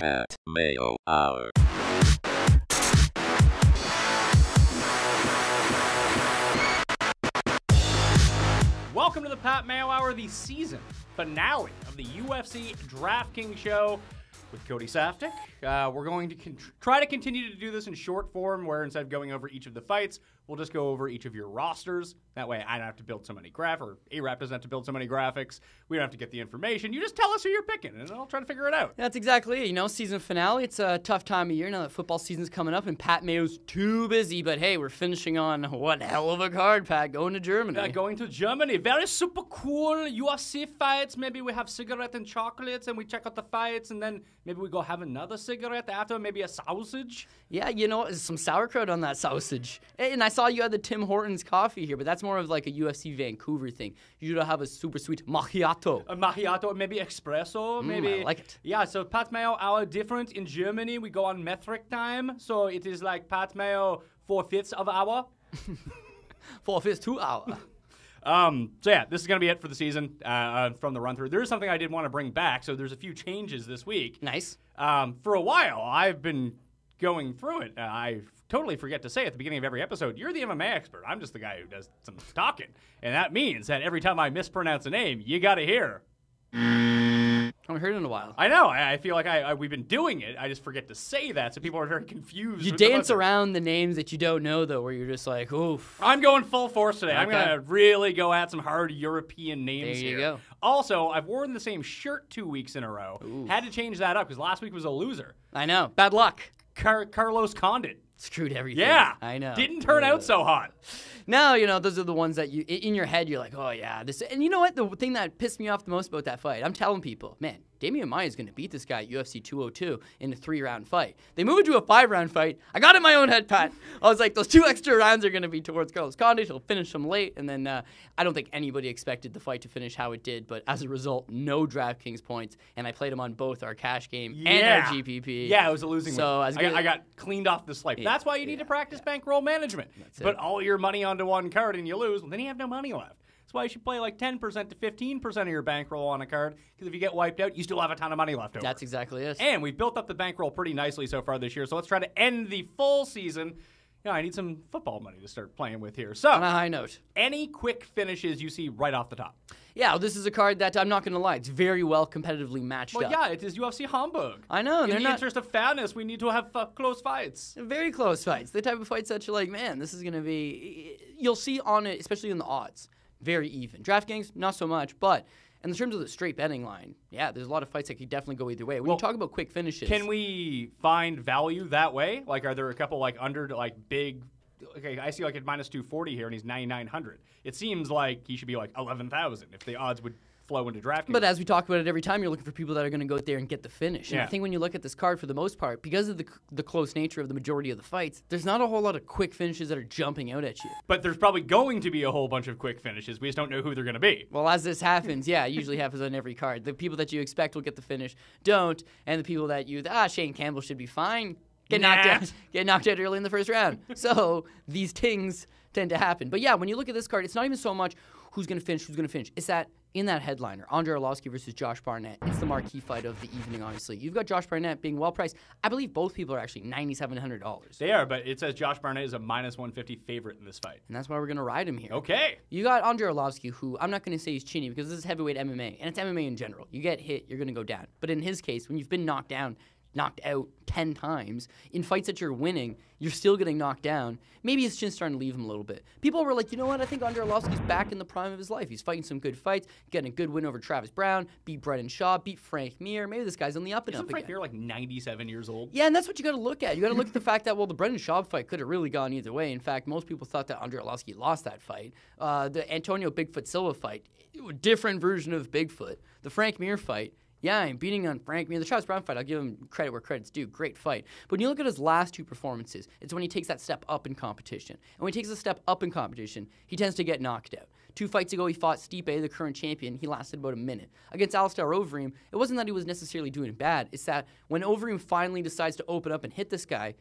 Pat Mayo Hour. Welcome to the Pat Mayo Hour, the season finale of the UFC DraftKings show with Cody Saftik. We're going to try to continue to do this in short form, where instead of going over each of the fights, we'll just go over each of your rosters. That way I don't have to build so many graphics, or A-Rap doesn't have to build so many graphics. We don't have to get the information. You just tell us who you're picking, and I'll try to figure it out. That's exactly it. You know, season finale, it's a tough time of year now that football season's coming up, and Pat Mayo's too busy. But hey, we're finishing on one hell of a card, Pat, going to Germany. Going to Germany. Very super cool UFC fights. Maybe we have cigarette and chocolates, and we check out the fights, and then maybe we go have another cigarette after, maybe a sausage. Yeah, you know, some sauerkraut on that sausage. And I saw you had the Tim Hortons coffee here, but that's more of like a UFC Vancouver thing. You should have a super sweet macchiato. A macchiato, maybe espresso, maybe. I like it. Yeah, so Pat Mayo Hour different. In Germany, we go on metric time, so it is like Pat Mayo 4/5 of hour. 4/5 2 hour. So yeah, this is going to be it for the season from the run-through. There is something I did want to bring back, so there's a few changes this week. Nice. For a while, I've been going through it. I totally forget to say at the beginning of every episode, you're the MMA expert. I'm just the guy who does some talking. And that means that every time I mispronounce a name, you got to hear. I haven't heard it in a while. I know. I feel like we've been doing it. I just forget to say that, so people are very confused. You dance around the names that you don't know, though, where you're just like, oof. I'm going full force today. Okay. I'm going to really go at some hard European names There you here. go. Also, I've worn the same shirt 2 weeks in a row. Ooh. Had to change that up because last week was a loser. I know. Bad luck. Carlos Condit. Screwed everything. Yeah. I know. Didn't turn out so hot. Now, you know, those are the ones that you, in your head, you're like, oh, yeah. This. And you know what? The thing that pissed me off the most about that fight, I'm telling people, man, Damian Maia is going to beat this guy at UFC 202 in a 3-round fight. They move it to a 5-round fight. I got it in my own head, Pat. I was like, those 2 extra rounds are going to be towards Carlos Condit. He'll finish him late. And then I don't think anybody expected the fight to finish how it did. But as a result, no DraftKings points. And I played him on both our cash game and our GPP. Yeah, it was a losing so one. I got cleaned off the slate. That's why you need to practice bankroll management. Put all your money onto one card and you lose, well, then you have no money left. That's why you should play like 10% to 15% of your bankroll on a card, because if you get wiped out, you still have a ton of money left over. That's exactly it. And we've built up the bankroll pretty nicely so far this year, so let's try to end the full season. Yeah, I need some football money to start playing with here. So, on a high note, any quick finishes you see right off the top? Yeah, well, this is a card that I'm not going to lie, it's very well competitively matched up. Well, yeah, it is UFC Hamburg. I know. In the interest of fairness, we need to have close fights. Very close fights. The type of fights that you're like, man, this is going to be... You'll see on it, especially in the odds, very even. DraftKings, not so much, but in terms of the straight betting line, yeah, there's a lot of fights that could definitely go either way. When you talk about quick finishes... Can we find value that way? Like, are there a couple, like, under, like, big... Okay, I see, like, at minus 240 here, and he's 9,900. It seems like he should be, like, 11,000 if the odds would flow into DraftKings. But as we talk about it every time, you're looking for people that are going to go out there and get the finish. And I think when you look at this card, for the most part, because of the close nature of the majority of the fights, there's not a whole lot of quick finishes that are jumping out at you. But there's probably going to be a whole bunch of quick finishes. We just don't know who they're going to be. Well, as this happens, yeah, it usually happens on every card. The people that you expect will get the finish don't, and the people that Shane Campbell should be fine, get knocked out early in the first round. So these things tend to happen. But yeah, when you look at this card, it's not even so much who's going to finish. It's that in that headliner, Andrei Arlovski versus Josh Barnett. It's the marquee fight of the evening, honestly. You've got Josh Barnett being well priced. I believe both people are actually $9,700. They are, but it says Josh Barnett is a minus 150 favorite in this fight. And that's why we're going to ride him here. Okay. You got Andrei Arlovski, who I'm not going to say he's chinny because this is heavyweight MMA, and it's MMA in general. You get hit, you're going to go down. But in his case, when you've been knocked out 10 times, in fights that you're winning, you're still getting knocked down. Maybe it's just starting to leave him a little bit. People were like, you know what, I think Andrei Arlovski's back in the prime of his life. He's fighting some good fights, getting a good win over Travis Brown, beat Brendan Shaw, beat Frank Mir. Maybe this guy's on the up and up again. Isn't Frank Mir like 97 years old? Yeah, and that's what you got to look at. You got to look at the fact that, well, the Brendan Shaw fight could have really gone either way. In fact, most people thought that Andrei Arlovski lost that fight. The Antonio Bigfoot Silva fight, different version of Bigfoot. The Frank Mir fight, yeah, I'm beating on Frank Mir. The Travis Brown fight, I'll give him credit where credit's due. Great fight. But when you look at his last 2 performances, it's when he takes that step up in competition. And when he takes a step up in competition, he tends to get knocked out. 2 fights ago, he fought Stipe, the current champion. He lasted about a minute. Against Alistair Overeem, it wasn't that he was necessarily doing bad. It's that when Overeem finally decides to open up and hit this guy,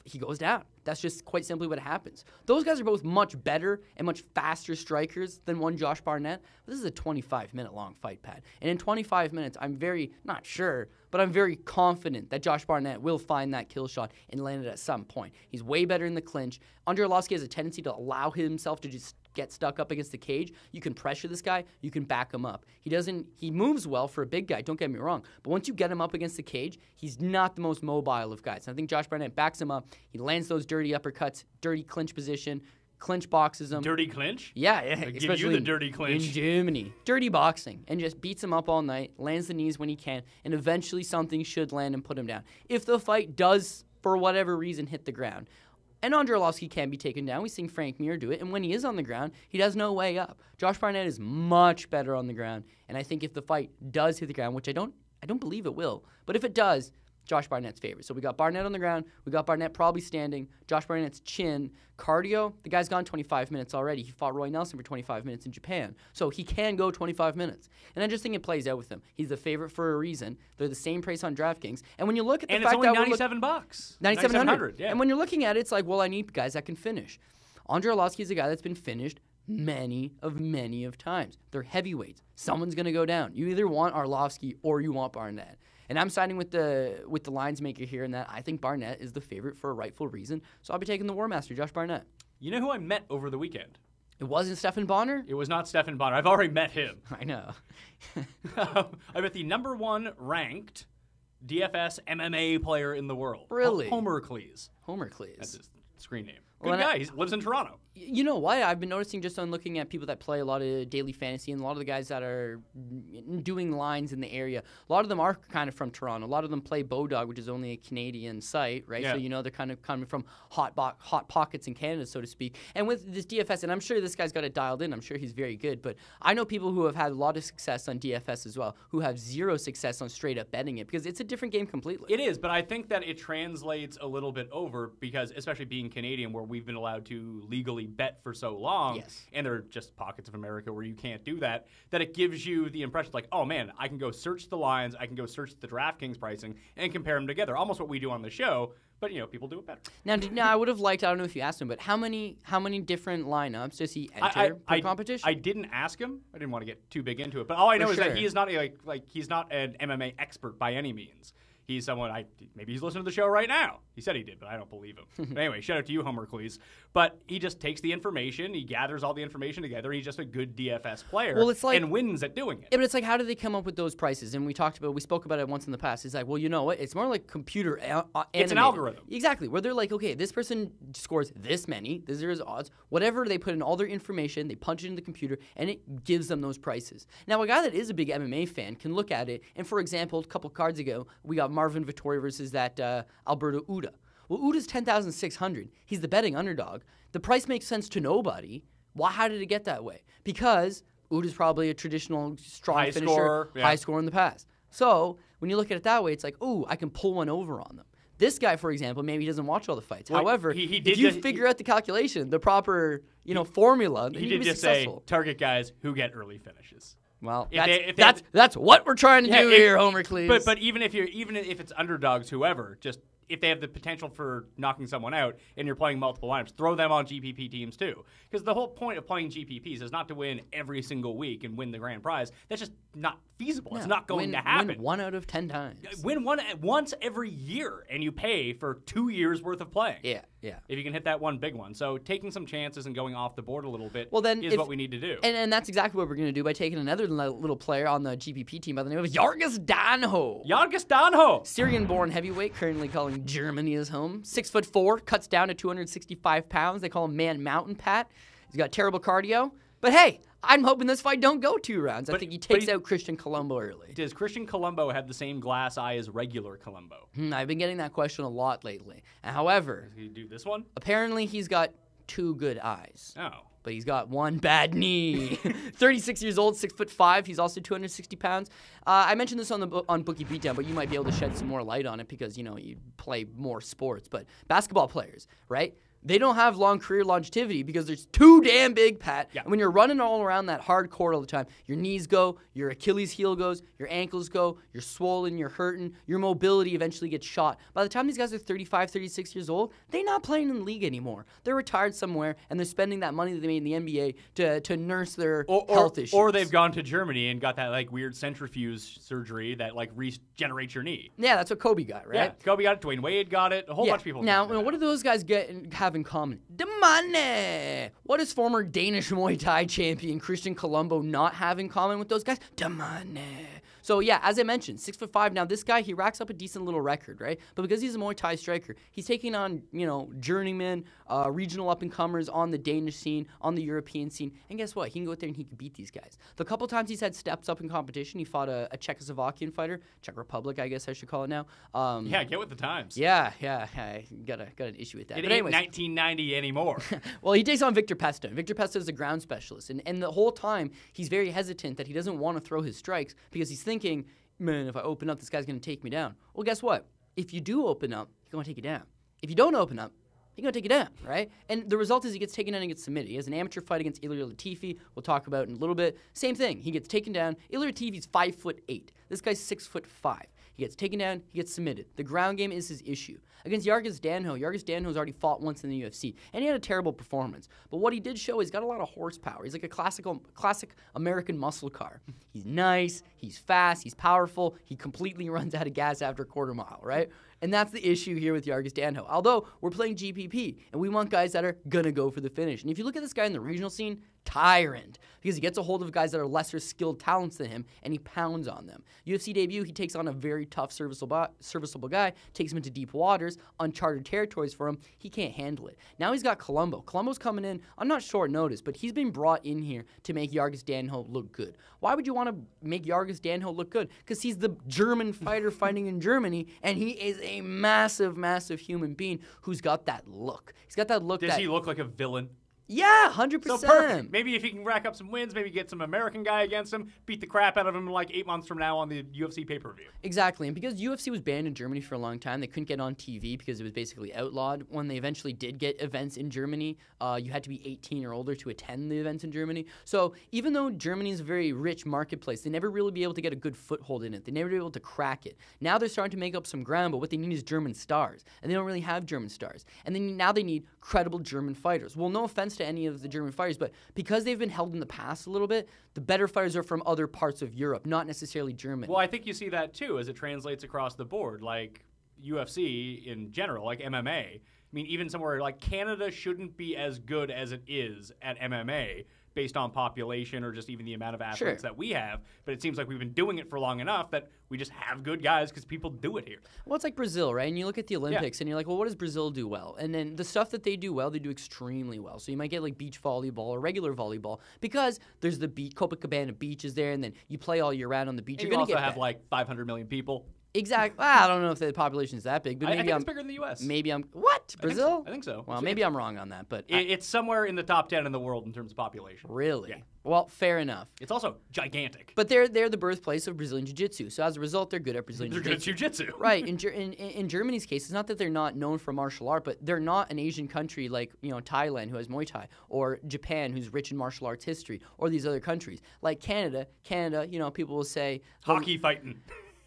he goes down. That's just quite simply what happens. Those guys are both much better and much faster strikers than one Josh Barnett. But this is a 25-minute long fight, Pat. And in 25 minutes, I'm very, not sure, but I'm very confident that Josh Barnett will find that kill shot and land it at some point. He's way better in the clinch. Andrei Arlovski has a tendency to allow himself to just get stuck up against the cage. You can pressure this guy, you can back him up. He moves well for a big guy, don't get me wrong, but once you get him up against the cage, he's not the most mobile of guys. And I think Josh Barnett backs him up, he lands those dirty uppercuts, dirty clinch position, clinch boxes him. Dirty clinch? Yeah. Give you the dirty clinch. In Germany. Dirty boxing. And just beats him up all night, lands the knees when he can, and eventually something should land and put him down. If the fight does, for whatever reason, hit the ground, and Andrei Arlovski can be taken down. We've seen Frank Mir do it. And when he is on the ground, he does no way up. Josh Barnett is much better on the ground. And I think if the fight does hit the ground, which I don't believe it will, but if it does, Josh Barnett's favorite. So we got Barnett on the ground. We got Barnett probably standing. Josh Barnett's chin. Cardio, the guy's gone 25 minutes already. He fought Roy Nelson for 25 minutes in Japan. So he can go 25 minutes. And I just think it plays out with him. He's the favorite for a reason. They're the same price on DraftKings. And when you look at the fact that it's only $97. $9,700. Yeah. And when you're looking at it, it's like, well, I need guys that can finish. Andrei Arlovski is a guy that's been finished many of times. They're heavyweights. Someone's going to go down. You either want Arlovski or you want Barnett. And I'm siding with the lines maker here in that I think Barnett is the favorite for a rightful reason. So I'll be taking the War Master, Josh Barnett. You know who I met over the weekend? It wasn't Stephan Bonner? It was not Stephan Bonner. I've already met him. I know. I met the #1 ranked DFS MMA player in the world. Really? Homer Cleese. Homer Cleese. That's his screen name. Good guy. He lives in Toronto. You know what? I've been noticing just on looking at people that play a lot of daily fantasy and a lot of the guys that are doing lines in the area, a lot of them are kind of from Toronto. A lot of them play Bodog, which is only a Canadian site, right? Yeah. So, they're kind of coming from hot pockets in Canada, so to speak. And with this DFS, and I'm sure this guy's got it dialed in. I'm sure he's very good. But I know people who have had a lot of success on DFS as well, who have zero success on straight up betting it because it's a different game completely. It is, but I think that it translates a little bit over because, especially being Canadian, where we've been allowed to legally bet for so long, yes, and there are just pockets of America where you can't do that it gives you the impression like, oh man, I can go search the lines, I can go search the DraftKings pricing and compare them together, almost what we do on the show, but people do it better. Now I would have liked, I don't know if you asked him, but how many different lineups does he enter per competition? I didn't ask him. I didn't want to get too big into it, but all I know is that he is not he's not an MMA expert by any means. He's someone, maybe he's listening to the show right now. He said he did, but I don't believe him. But anyway, shout out to you, Homer Cleese. But he just takes the information, he gathers all the information together, and he's just a good DFS player and wins at doing it. Yeah, but it's like, how do they come up with those prices? And we spoke about it once in the past. It's like, well, you know what? It's more like computer animated. It's an algorithm. Exactly, where they're like, okay, this person scores this many, these are his odds. Whatever, they put in all their information, they punch it in the computer, and it gives them those prices. Now, a guy that is a big MMA fan can look at it, and for example, a couple cards ago, we got Marvin Vettori versus that Alberto Uda. Well, Uda's 10,600. He's the betting underdog. The price makes sense to nobody. How did it get that way? Because Uda's probably a traditional strong finisher, high scorer in the past. So when you look at it that way, it's like, ooh, I can pull one over on them. This guy, for example, maybe he doesn't watch all the fights. Well, however, if you figure out the calculation, the proper formula, then he did just successful. Say target guys who get early finishes. Well, that's what we're trying to do here, Homer Cleese. But even if it's underdogs, whoever, just if they have the potential for knocking someone out and you're playing multiple lineups, throw them on GPP teams too. Because the whole point of playing GPPs is not to win every single week and win the grand prize. That's just not feasible. No, it's not going to happen. Win 1 out of 10 times. Win once every year, and you pay for 2 years worth of playing. Yeah. If you can hit that one big one. So taking some chances and going off the board a little bit is what we need to do. And that's exactly what we're going to do by taking another little player on the GPP team by the name of Jarjis Danho. Jarjis Danho! Syrian-born heavyweight, currently calling Germany his home. 6'4", cuts down to 265 pounds. They call him Man Mountain Pat. He's got terrible cardio. But hey, I'm hoping this fight don't go 2 rounds. I think he takes out Christian Colombo early. Does Christian Colombo have the same glass eye as regular Colombo? I've been getting that question a lot lately. However, does he do this one? Apparently he's got 2 good eyes. Oh. But he's got 1 bad knee. 36 years old, 6'5". He's also 260 pounds. I mentioned this on Bookie Beatdown, but you might be able to shed some more light on it because you play more sports. But basketball players, right? They don't have long career longevity because they're too damn big, Pat. Yeah. And when you're running all around that hard court all the time, your knees go, your Achilles heel goes, your ankles go, you're swollen, you're hurting, your mobility eventually gets shot. By the time these guys are 35, 36 years old, they're not playing in the league anymore. They're retired somewhere, and they're spending that money that they made in the NBA to nurse their health issues. Or they've gone to Germany and got that like weird centrifuge surgery that like regenerates your knee. Yeah, that's what Kobe got, right? Yeah, Kobe got it, Dwayne Wade got it, a whole bunch of people. Now, got what do those guys have in common? The money. What does former Danish Muay Thai champion Christian Colombo not have in common with those guys? The money. So yeah, as I mentioned, 6'5". Now this guy, he racks up a decent little record, right? But because he's a Muay Thai striker, he's taking on, journeymen, regional up-and-comers on the Danish scene, on the European scene. And guess what? He can go out there and he can beat these guys. The couple times he's had steps up in competition, he fought a Czechoslovakian fighter, Czech Republic, I guess I should call it now. Yeah, get with the times. Yeah, I got an issue with that. It But ain't anyways, 1990 anymore. well, he takes on Victor Pesta. Victor Pesta is a ground specialist. And the whole time, he's very hesitant that he doesn't want to throw his strikes because he's thinking, man, if I open up, this guy's going to take me down. Well, guess what? If you do open up, he's going to take you down. If you don't open up, he's going to take you down, right? And the result is he gets taken down and gets submitted. He has an amateur fight against Ilir Latifi. We'll talk about in a little bit. Same thing. He gets taken down. Ilir Latifi's 5'8". This guy's 6'5". He gets taken down, he gets submitted. The ground game is his issue. Against Jarjis Danho's already fought once in the UFC, and he had a terrible performance. But what he did show is he's got a lot of horsepower. He's like a classic American muscle car. He's nice, he's fast, he's powerful, he completely runs out of gas after a quarter mile, right? And that's the issue here with Jarjis Danho. Although we're playing GPP, and we want guys that are gonna go for the finish. And if you look at this guy in the regional scene, tyrant, because he gets a hold of guys that are lesser skilled talents than him, and he pounds on them. UFC debut, he takes on a very tough, serviceable guy, takes him into deep waters, uncharted territories for him. He can't handle it. Now he's got Colombo. Colombo's coming in on not short notice, but he's been brought in here to make Jarjis Danho look good. Why would you want to make Jarjis Danho look good? Because he's the German fighter fighting in Germany, and he is a massive, massive human being who's got that look. He's got that look. Does he look like a villain? Yeah, 100%. So perfect. Maybe if he can rack up some wins, maybe get some American guy against him, beat the crap out of him like 8 months from now on the UFC pay-per-view. Exactly. And because UFC was banned in Germany for a long time, they couldn't get on TV because it was basically outlawed. When they eventually did get events in Germany, you had to be 18 or older to attend the events in Germany. So even though Germany is a very rich marketplace, they never really be able to get a good foothold in it. They never be able to crack it. Now they're starting to make up some ground, but what they need is German stars. And they don't really have German stars. And then now they need credible German fighters. Well, no offense to any of the German fighters, but because they've been held in the past a little bit, the better fighters are from other parts of Europe, not necessarily Germany. Well, I think you see that too as it translates across the board, like UFC in general, like MMA. I mean, even somewhere like Canada shouldn't be as good as it is at MMA based on population or just even the amount of athletes that we have. But it seems like we've been doing it for long enough that we just have good guys because people do it here. Well, it's like Brazil, right? And you look at the Olympics and you're like, well, what does Brazil do well? And then the stuff that they do well, they do extremely well. So you might get like beach volleyball or regular volleyball because there's the Copacabana beach is there, and then you play all year round on the beach. And you're you going to also get have like 500 million people. Exactly. I don't know if the population is that big, but maybe I think it's bigger than the U.S. Maybe I'm what? Brazil? I think so. Well, maybe I'm wrong on that, but it's somewhere in the top 10 in the world in terms of population. Really? Yeah. Well, fair enough. It's also gigantic. But they're the birthplace of Brazilian Jiu-Jitsu, so as a result, they're good at Brazilian Jiu-Jitsu. They're good at Jiu-Jitsu. Right. In Germany's case, it's not that they're not known for martial art, but they're not an Asian country like Thailand, who has Muay Thai, or Japan, who's rich in martial arts history, or these other countries. Like Canada, people will say hockey fighting.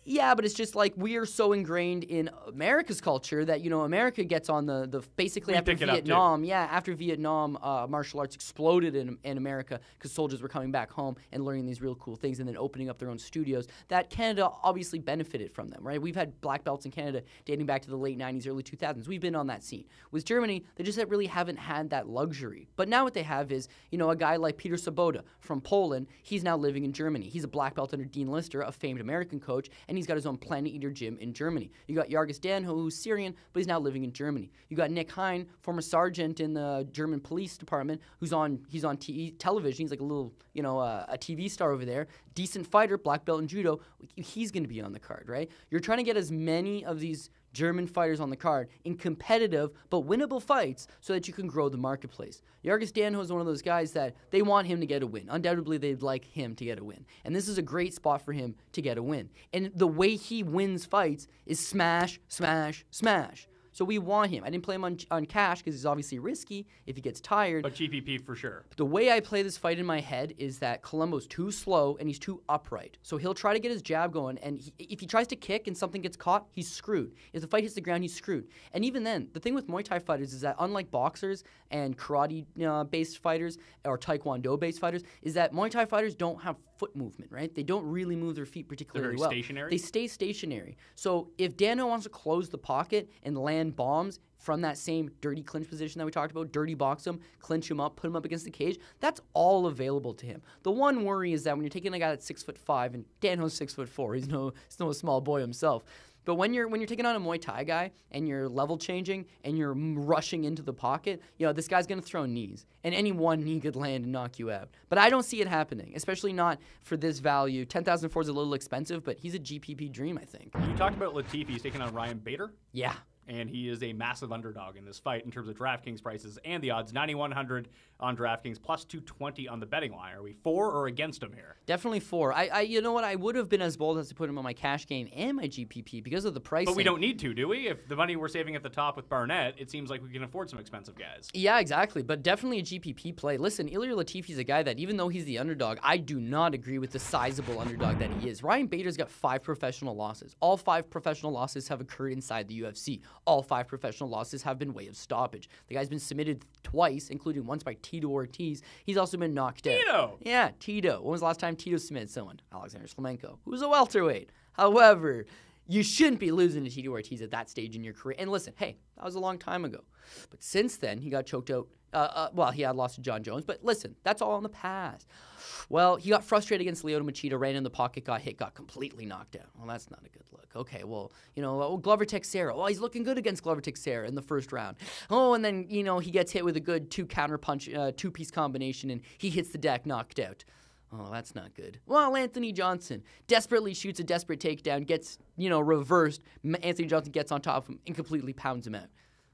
Yeah, but it's just like we are so ingrained in America's culture that, America gets on the basically after Vietnam. Yeah, after Vietnam, martial arts exploded in America because soldiers were coming back home and learning these real cool things and then opening up their own studios. That Canada obviously benefited from them, right? We've had black belts in Canada dating back to the late 90s, early 2000s. We've been on that scene. With Germany, they just really haven't had that luxury. But now what they have is, a guy like Peter Sobotta from Poland. He's now living in Germany. He's a black belt under Dean Lister, a famed American coach, and he's got his own Planet Eater gym in Germany. You got Jarjis Danho, who's Syrian, but he's now living in Germany. You got Nick Hein, former sergeant in the German police department, he's on television. He's like a little, a TV star over there. Decent fighter, black belt in judo. He's going to be on the card, right? You're trying to get as many of these German fighters on the card in competitive but winnable fights so that you can grow the marketplace. Jarjis Danho is one of those guys that they want him to get a win. Undoubtedly, they'd like him to get a win. And this is a great spot for him to get a win. And the way he wins fights is smash, smash, smash. So we want him. I didn't play him on cash because he's obviously risky if he gets tired. But GPP for sure. The way I play this fight in my head is that Colombo's too slow and he's too upright. So he'll try to get his jab going, and if he tries to kick and something gets caught, he's screwed. If the fight hits the ground, he's screwed. And even then, the thing with Muay Thai fighters is that unlike boxers and karate-based fighters or Taekwondo-based fighters, is that Muay Thai fighters don't have foot movement, right? They don't really move their feet particularly well. They're very stationary? They stay stationary. So if Danho wants to close the pocket and land bombs from that same dirty clinch position that we talked about, dirty box him, clinch him up, put him up against the cage, that's all available to him. The one worry is that when you're taking a guy that's 6'5", and Danho's 6'4", he's no small boy himself. But when you're taking on a Muay Thai guy and you're level changing and you're rushing into the pocket, this guy's going to throw knees. And any one knee could land and knock you out. But I don't see it happening, especially not for this value. 10,004 is a little expensive, but he's a GPP dream, I think. You talked about Latifi. He's taking on Ryan Bader. Yeah. And he is a massive underdog in this fight in terms of DraftKings prices and the odds. 9,100 on DraftKings, plus 220 on the betting line. Are we for or against him here? Definitely for. You know what? I would have been as bold as to put him on my cash game and my GPP because of the pricing. But we don't need to, do we? If the money we're saving at the top with Barnett, it seems like we can afford some expensive guys. Yeah, exactly. But definitely a GPP play. Listen, Ilir Latifi's a guy that, even though he's the underdog, I do not agree with the sizable underdog that he is. Ryan Bader's got 5 professional losses. All 5 professional losses have occurred inside the UFC. All 5 professional losses have been way of stoppage. The guy's been submitted twice, including once by Tito Ortiz. He's also been knocked out. Tito! Yeah, Tito. When was the last time Tito submitted someone? Alexander Slamenko, who's a welterweight. However, you shouldn't be losing to Tito Ortiz at that stage in your career. And listen, hey, that was a long time ago. But since then, he got choked out. He had lost to John Jones. But listen, that's all in the past. Well, he got frustrated against Lyoto Machida, ran in the pocket, got hit, got completely knocked out. Well, that's not a good look. Okay, well, Glover Teixeira. Well, he's looking good against Glover Teixeira in the first round. Oh, and then, he gets hit with a good 2-piece combination, and he hits the deck, knocked out. Oh, that's not good. Well, Anthony Johnson desperately shoots a desperate takedown, gets, reversed. Anthony Johnson gets on top of him and completely pounds him out.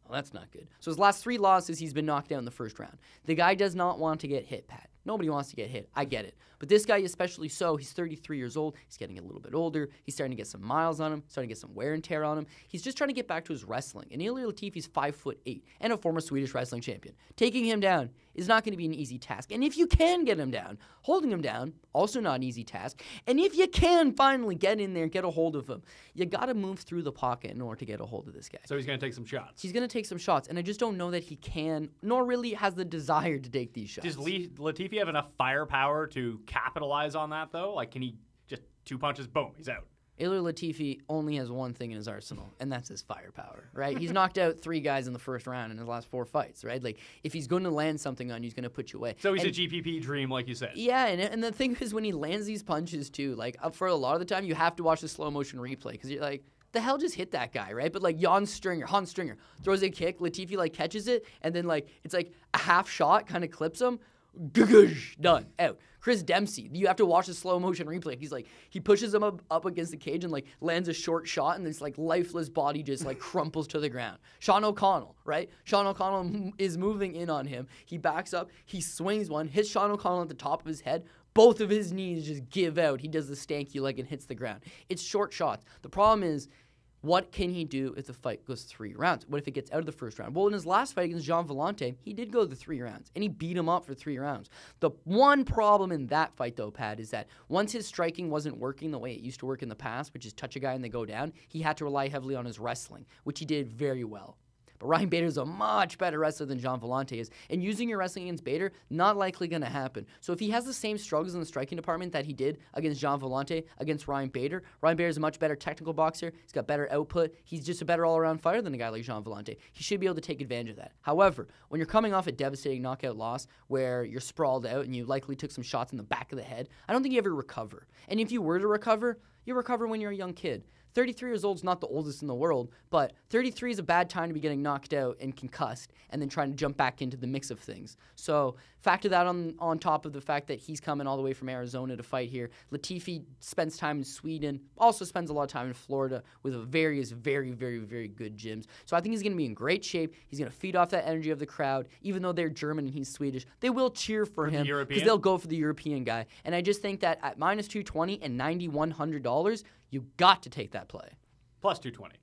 Well, that's not good. So his last 3 losses, he's been knocked out in the first round. The guy does not want to get hit, Pat. Nobody wants to get hit. I get it. But this guy especially so. He's 33 years old. He's getting a little bit older. He's starting to get some miles on him, starting to get some wear and tear on him. He's just trying to get back to his wrestling. And Ilir Latifi's 5'8" and a former Swedish wrestling champion. Taking him down is not going to be an easy task. And if you can get him down, holding him down, also not an easy task. And if you can finally get in there and get a hold of him, you got to move through the pocket in order to get a hold of this guy. So he's going to take some shots. He's going to take some shots. And I just don't know that he can, nor really has the desire to take these shots. Does Latifi have enough firepower to capitalize on that, though? Like, can he just 2 punches, boom, he's out? Ilir Latifi only has one thing in his arsenal, and that's his firepower, right? He's knocked out 3 guys in the first round in his last 4 fights, right? Like, if he's going to land something on you, he's going to put you away. So he's a GPP dream, like you said. Yeah, and the thing is, when he lands these punches, too, like, for a lot of the time, you have to watch the slow-motion replay, because you're like, the hell just hit that guy, right? But like Hans Stringer throws a kick, Latifi like catches it, and then like it's like a half shot, kind of clips him. Done. Out. Chris Dempsey, you have to watch the slow motion replay. He's like, he pushes him up against the cage and like lands a short shot, and this like lifeless body just like crumples to the ground. Sean O'Connell, right? Sean O'Connell is moving in on him. He backs up, he swings one, hits Sean O'Connell at the top of his head. Both of his knees just give out. He does the stanky leg and hits the ground. It's short shots. The problem is, what can he do if the fight goes 3 rounds? What if it gets out of the first round? Well, in his last fight against Jean Vellante, he did go the 3 rounds, and he beat him up for 3 rounds. The one problem in that fight, though, Pat, is that once his striking wasn't working the way it used to work in the past, which is touch a guy and they go down, he had to rely heavily on his wrestling, which he did very well. But Ryan Bader is a much better wrestler than Jean Vellante is. And using your wrestling against Bader, not likely going to happen. So if he has the same struggles in the striking department that he did against Jean Vellante, against Ryan Bader is a much better technical boxer. He's got better output. He's just a better all-around fighter than a guy like Jean Vellante. He should be able to take advantage of that. However, when you're coming off a devastating knockout loss where you're sprawled out and you likely took some shots in the back of the head, I don't think you ever recover. And if you were to recover, you recover when you're a young kid. 33 years old is not the oldest in the world, but 33 is a bad time to be getting knocked out and concussed and then trying to jump back into the mix of things. So factor that on top of the fact that he's coming all the way from Arizona to fight here. Latifi spends time in Sweden, also spends a lot of time in Florida with various very, very, very good gyms. So I think he's going to be in great shape. He's going to feed off that energy of the crowd. Even though they're German and he's Swedish, they will cheer for him because they'll go for the European guy. And I just think that at minus 220 and $9,100, you got to take that play. Plus 220.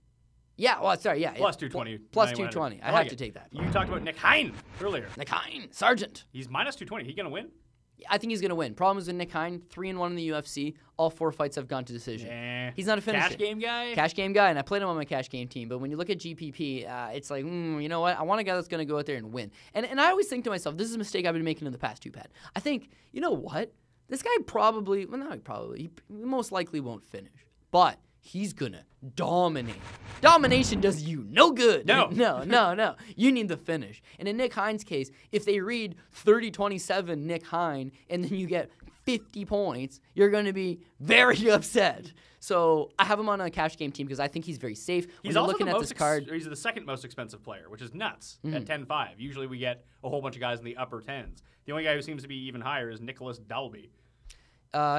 Yeah, well, sorry, yeah. Plus 220. Plus 220. I have to take that. You talked about Nick Hein earlier. Nick Hein, Sergeant. He's minus 220. He going to win? I think he's going to win. Problem is with Nick Hein, 3-1 in the UFC. All 4 fights have gone to decision. He's not a finisher. Cash game guy? Cash game guy, and I played him on my cash game team. But when you look at GPP, it's like, you know what? I want a guy that's going to go out there and win. And I always think to myself, this is a mistake I've been making in the past 2, Pat. I think, you know what? This guy probably, well, not probably, he most likely won't finish. But he's going to dominate. Domination does you no good. No. You need the finish. And in Nick Hein's case, if they read 30-27 Nick Hein and then you get 50 points, you're going to be very upset. So I have him on a cash game team because I think he's very safe. He's also looking at this card. He's the second most expensive player, which is nuts at 10-5. Usually we get a whole bunch of guys in the upper 10s. The only guy who seems to be even higher is Nicholas Dalby.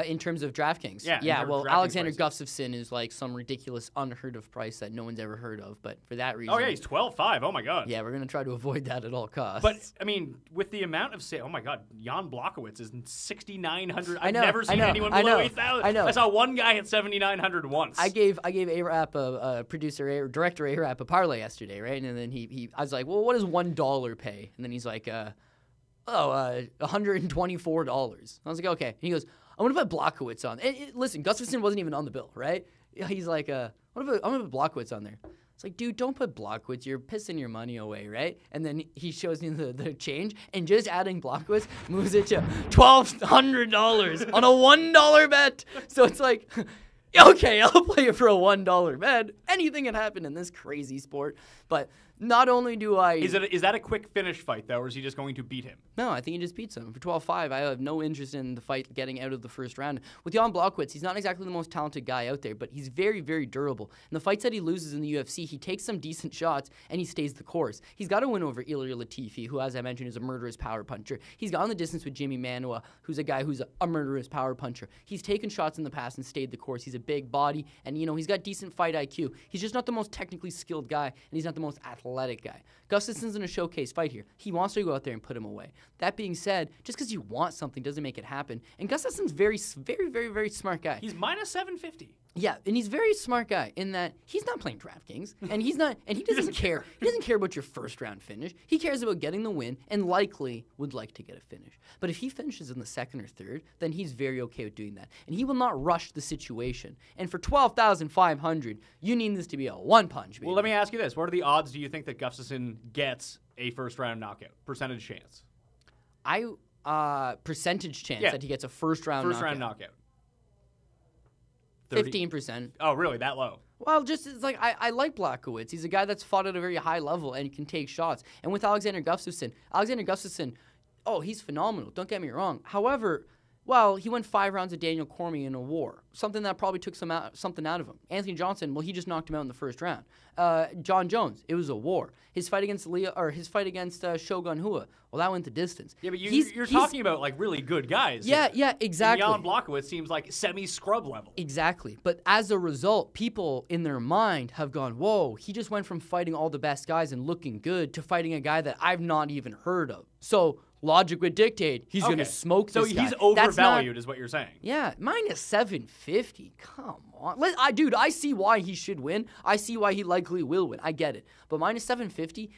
In terms of DraftKings. Yeah. Well, Alexander Gustafsson is like some ridiculous, unheard of price that no one's ever heard of. But for that reason. Oh, yeah, he's 12-5. Oh, my God. Yeah, we're going to try to avoid that at all costs. But, I mean, with the amount of oh, my God, Jan Blachowicz is 6,900. I've know, never seen anyone below 8,000. I know. I saw one guy hit 7,900 once. I gave A-Rap, director A-Rap, a parlay yesterday, right? And then I was like, well, what does $1 pay? And then he's like, $124. I was like, okay. And he goes, I'm going to put Blachowicz on. And listen, Gustafsson wasn't even on the bill, right? He's like, I'm going to put Blachowicz on there. It's like, dude, don't put Blachowicz. You're pissing your money away, right? And then he shows me the change, and just adding Blachowicz moves it to $1,200 on a $1 bet. So it's like, okay, I'll play it for a $1 bet. Anything can happen in this crazy sport. But not only do I... Is that a quick finish fight, though, or is he just going to beat him? No, I think he just beats him. For 12-5, I have no interest in the fight getting out of the first round. With Jan Blachowicz, he's not exactly the most talented guy out there, but he's very, very durable. In the fights that he loses in the UFC, he takes some decent shots, and he stays the course. He's got to win over Ilir Latifi, who, as I mentioned, is a murderous power puncher. He's gone the distance with Jimmy Manuwa, who's a guy who's a murderous power puncher. He's taken shots in the past and stayed the course. He's a big body, and, he's got decent fight IQ. He's just not the most technically skilled guy, and he's not the most athletic guy. Gustafsson's in a showcase fight here. He wants to go out there and put him away. That being said, just because you want something doesn't make it happen. And Gustafsson's very, very, very, very smart guy. He's minus 750. Yeah, and he's a very smart guy in that he's not playing DraftKings, and he doesn't care. He doesn't care about your first round finish. He cares about getting the win, and likely would like to get a finish. But if he finishes in the second or third, then he's very okay with doing that, and he will not rush the situation. And for 12,500, you need this to be a one punch. Baby. Well, let me ask you this: what are the odds? Do you think that Gustafsson gets a first round knockout? Percentage chance? Percentage chance that he gets a first round knockout. 15%. Oh, really? That low? Well, just it's like I like Blachowicz. He's a guy that's fought at a very high level and can take shots. And with Alexander Gustafsson, oh, he's phenomenal. Don't get me wrong. However, well, he went 5 rounds of Daniel Cormier in a war, something that probably took something out of him. Anthony Johnson, well, he just knocked him out in the first round. John Jones, it was a war. His fight against Shogun Hua, well, that went the distance. Yeah, but you're talking about like really good guys. Yeah, here. yeah, exactly. And Jan Blachowicz seems like semi-scrub level. Exactly. But as a result, people in their mind have gone, whoa, he just went from fighting all the best guys and looking good to fighting a guy that I've not even heard of. So logic would dictate he's going to smoke this guy. So he's overvalued is what you're saying. Yeah, minus 750. Come on. Dude, I see why he should win. I see why he likely will win. I get it. But minus 750,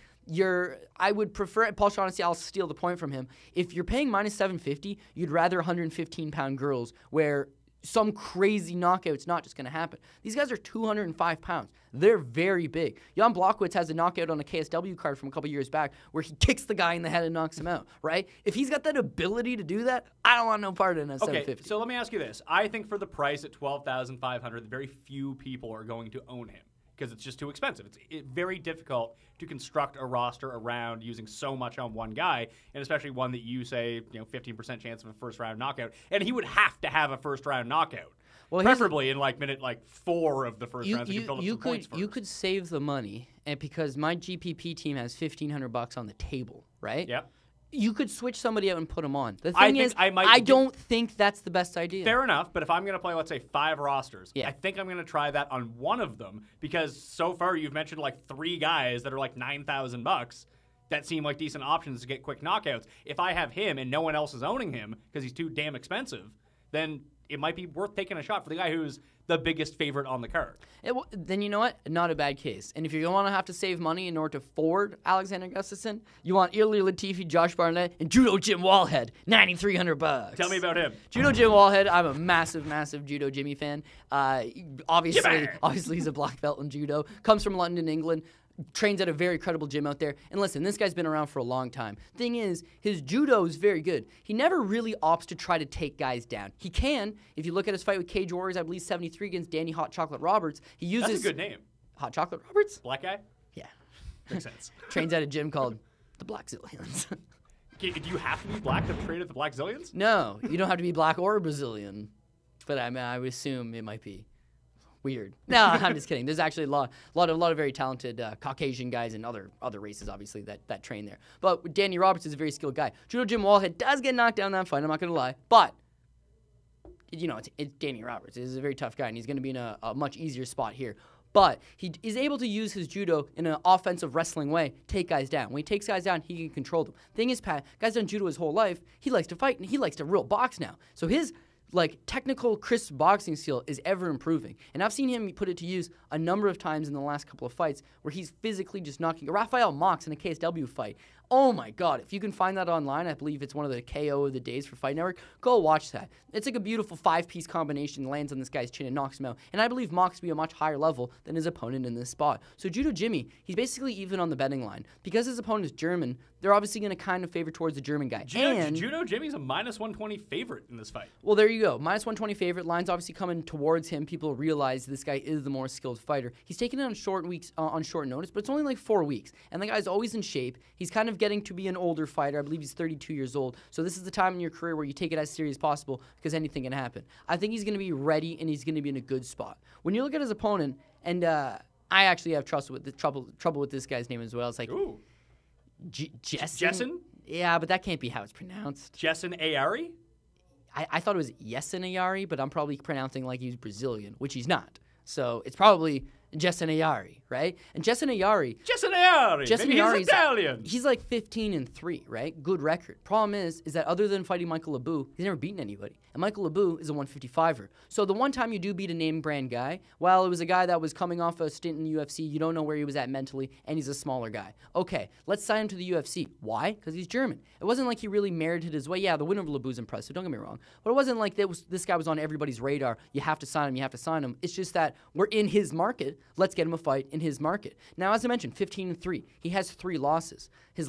I would prefer, Paul Shaughnessy, I'll steal the point from him. If you're paying minus 750, you'd rather 115-pound girls where some crazy knockout's not just going to happen. These guys are 205 pounds. They're very big. Jan Blachowicz has a knockout on a KSW card from a couple years back where he kicks the guy in the head and knocks him out, right? If he's got that ability to do that, I don't want no part in that 750. Okay, so let me ask you this. I think for the price at $12,500, very few people are going to own him because it's just too expensive. It's very difficult to construct a roster around using so much on one guy, and especially one that you say, 15% chance of a first-round knockout. And he would have to have a first-round knockout. Well, preferably in minute 4 of the first round. You could save the money, and because my GPP team has $1,500 on the table, right? Yep. You could switch somebody out and put them on. The thing is, I don't think that's the best idea. Fair enough, but if I'm going to play, let's say, 5 rosters, I think I'm going to try that on one of them because so far you've mentioned 3 guys that are $9,000 that seem like decent options to get quick knockouts. If I have him and no one else is owning him because he's too damn expensive, then it might be worth taking a shot for the guy who's the biggest favorite on the card. Then you know what? Not a bad case. And if you're going to have to save money in order to afford Alexander Gustafsson, you want Ilir, Latifi, Josh Barnett, and Judo Jim Wallhead, $9,300. Tell me about him. Judo Jim Wallhead, I'm a massive Judo Jimmy fan. Obviously he's a black belt in judo. Comes from London, England. Trains at a very credible gym out there. And listen, this guy's been around for a long time. Thing is, his judo is very good. He never really opts to try to take guys down. He can. If you look at his fight with Cage Warriors, I believe 73 against Danny Hot Chocolate Roberts, he uses... That's a good name. Hot Chocolate Roberts? Black guy? Yeah. Makes sense. Trains at a gym called the Black Zillions. Do you have to be black to train at the Black Zillions? No, you don't have to be black or Brazilian. But I would assume it might be. Weird. No, I'm just kidding. There's actually a lot of very talented Caucasian guys and other races, obviously, that train there. But Danny Roberts is a very skilled guy. Judo Jim Wallhead does get knocked down that fight, I'm not going to lie. But, it's Danny Roberts. He's a very tough guy, and he's going to be in a much easier spot here. But he is able to use his judo in an offensive wrestling way, take guys down. When he takes guys down, he can control them. Thing is, Pat, guy's done judo his whole life. He likes to fight, and he likes to real box now. So his technical, crisp boxing skill is ever improving. And I've seen him put it to use a number of times in the last couple of fights where he's physically just knocking Rafael Mox in a KSW fight. Oh my God, if you can find that online, I believe it's one of the KO of the days for Fight Network, go watch that. It's like a beautiful 5-piece combination, lands on this guy's chin and knocks him out. And I believe Mox will be a much higher level than his opponent in this spot. So Judo Jimmy, he's basically even on the betting line. Because his opponent is German, they're obviously going to kind of favor towards the German guy. Judo Jimmy's a -120 favorite in this fight. Well, there you go. -120 favorite. Line's obviously coming towards him. People realize this guy is the more skilled fighter. He's taking it on short notice, but it's only like 4 weeks. And the guy's always in shape. He's kind of getting to be an older fighter. I believe he's 32 years old. So this is the time in your career where you take it as serious as possible because anything can happen. I think he's going to be ready and he's going to be in a good spot. When you look at his opponent, and I actually have trouble with this guy's name as well. It's like Jessin? Yeah, but that can't be how it's pronounced. Jessin Ayari? I thought it was Jessin Ayari, but I'm probably pronouncing like he's Brazilian, which he's not. So it's probably Jessin Ayari, right? And Jessin Ayari, maybe he's Italian. He's like 15-3, right? Good record. Problem is that other than fighting Michael Abu, he's never beaten anybody. And Michael Abu is a 155er. So the one time you do beat a name brand guy, well, it was a guy that was coming off a stint in the UFC. You don't know where he was at mentally, and he's a smaller guy. Okay, let's sign him to the UFC. Why? Because he's German. It wasn't like he really merited his way. Yeah, the win over Abu's impressive. Don't get me wrong. But it wasn't like this guy was on everybody's radar. You have to sign him. It's just that we're in his market. Let's get him a fight in his market. Now, as I mentioned, 15-3. He has 3 losses. His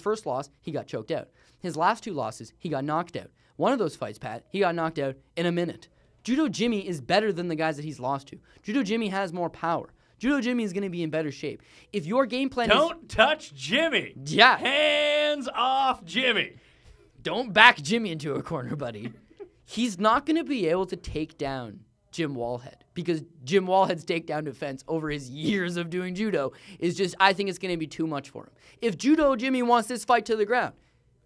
first loss, he got choked out. His last 2 losses, he got knocked out. One of those fights, Pat, he got knocked out in a minute. Judo Jimmy is better than the guys that he's lost to. Judo Jimmy has more power. Judo Jimmy is going to be in better shape. If your game plan Don't touch Jimmy. Yeah. Hands off Jimmy. Don't back Jimmy into a corner, buddy. He's not going to be able to take down Jim Wallhead because Jim Wallhead's takedown defense over his years of doing judo is just, I think it's going to be too much for him. If Judo Jimmy wants this fight to the ground,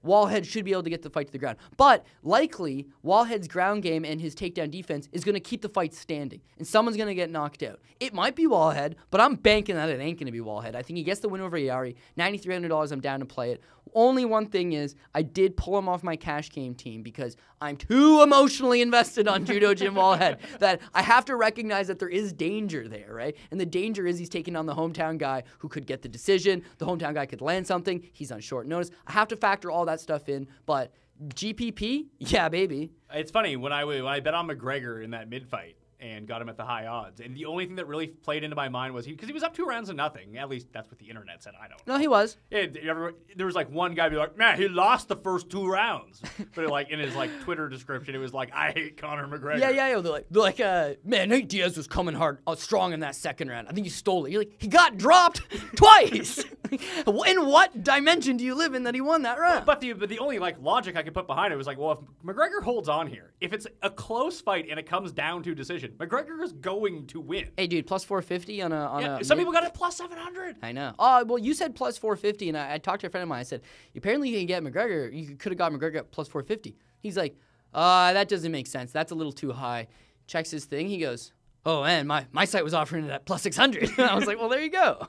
Wallhead should be able to get the fight to the ground. But likely, Wallhead's ground game and his takedown defense is going to keep the fight standing. And someone's going to get knocked out. It might be Wallhead, but I'm banking that it ain't going to be Wallhead. I think he gets the win over Ayari. $9,300, I'm down to play it. Only one thing is, I did pull him off my cash game team because I'm too emotionally invested on Judo Jim Wallhead that I have to recognize that there is danger there, right? And the danger is he's taking on the hometown guy who could get the decision. The hometown guy could land something. He's on short notice. I have to factor all that stuff in, but GPP, yeah, baby. It's funny, when I bet on McGregor in that mid-fight, and got him at the high odds. And the only thing that really played into my mind was because he was up 2 rounds to nothing. At least that's what the internet said. I don't know. No, he was. There was like one guy be like, man, he lost the first 2 rounds. But like in his like Twitter description, it was like, I hate Conor McGregor. Yeah. They're like, man, Nate Diaz was coming hard, strong in that second round. I think he stole it. You're like, he got dropped twice. In what dimension do you live in that he won that round? But the only like logic I could put behind it was like, well, if McGregor holds on here, if it's a close fight and it comes down to decision, McGregor is going to win. Hey, dude, plus 450 on a some people got it plus 700. I know. Well, you said plus 450, and I talked to a friend of mine. I said, apparently you can get McGregor. You could have got McGregor at plus 450. He's like, that doesn't make sense. That's a little too high. Checks his thing. He goes, oh, man, my site was offering it at plus 600. I was like, well, there you go.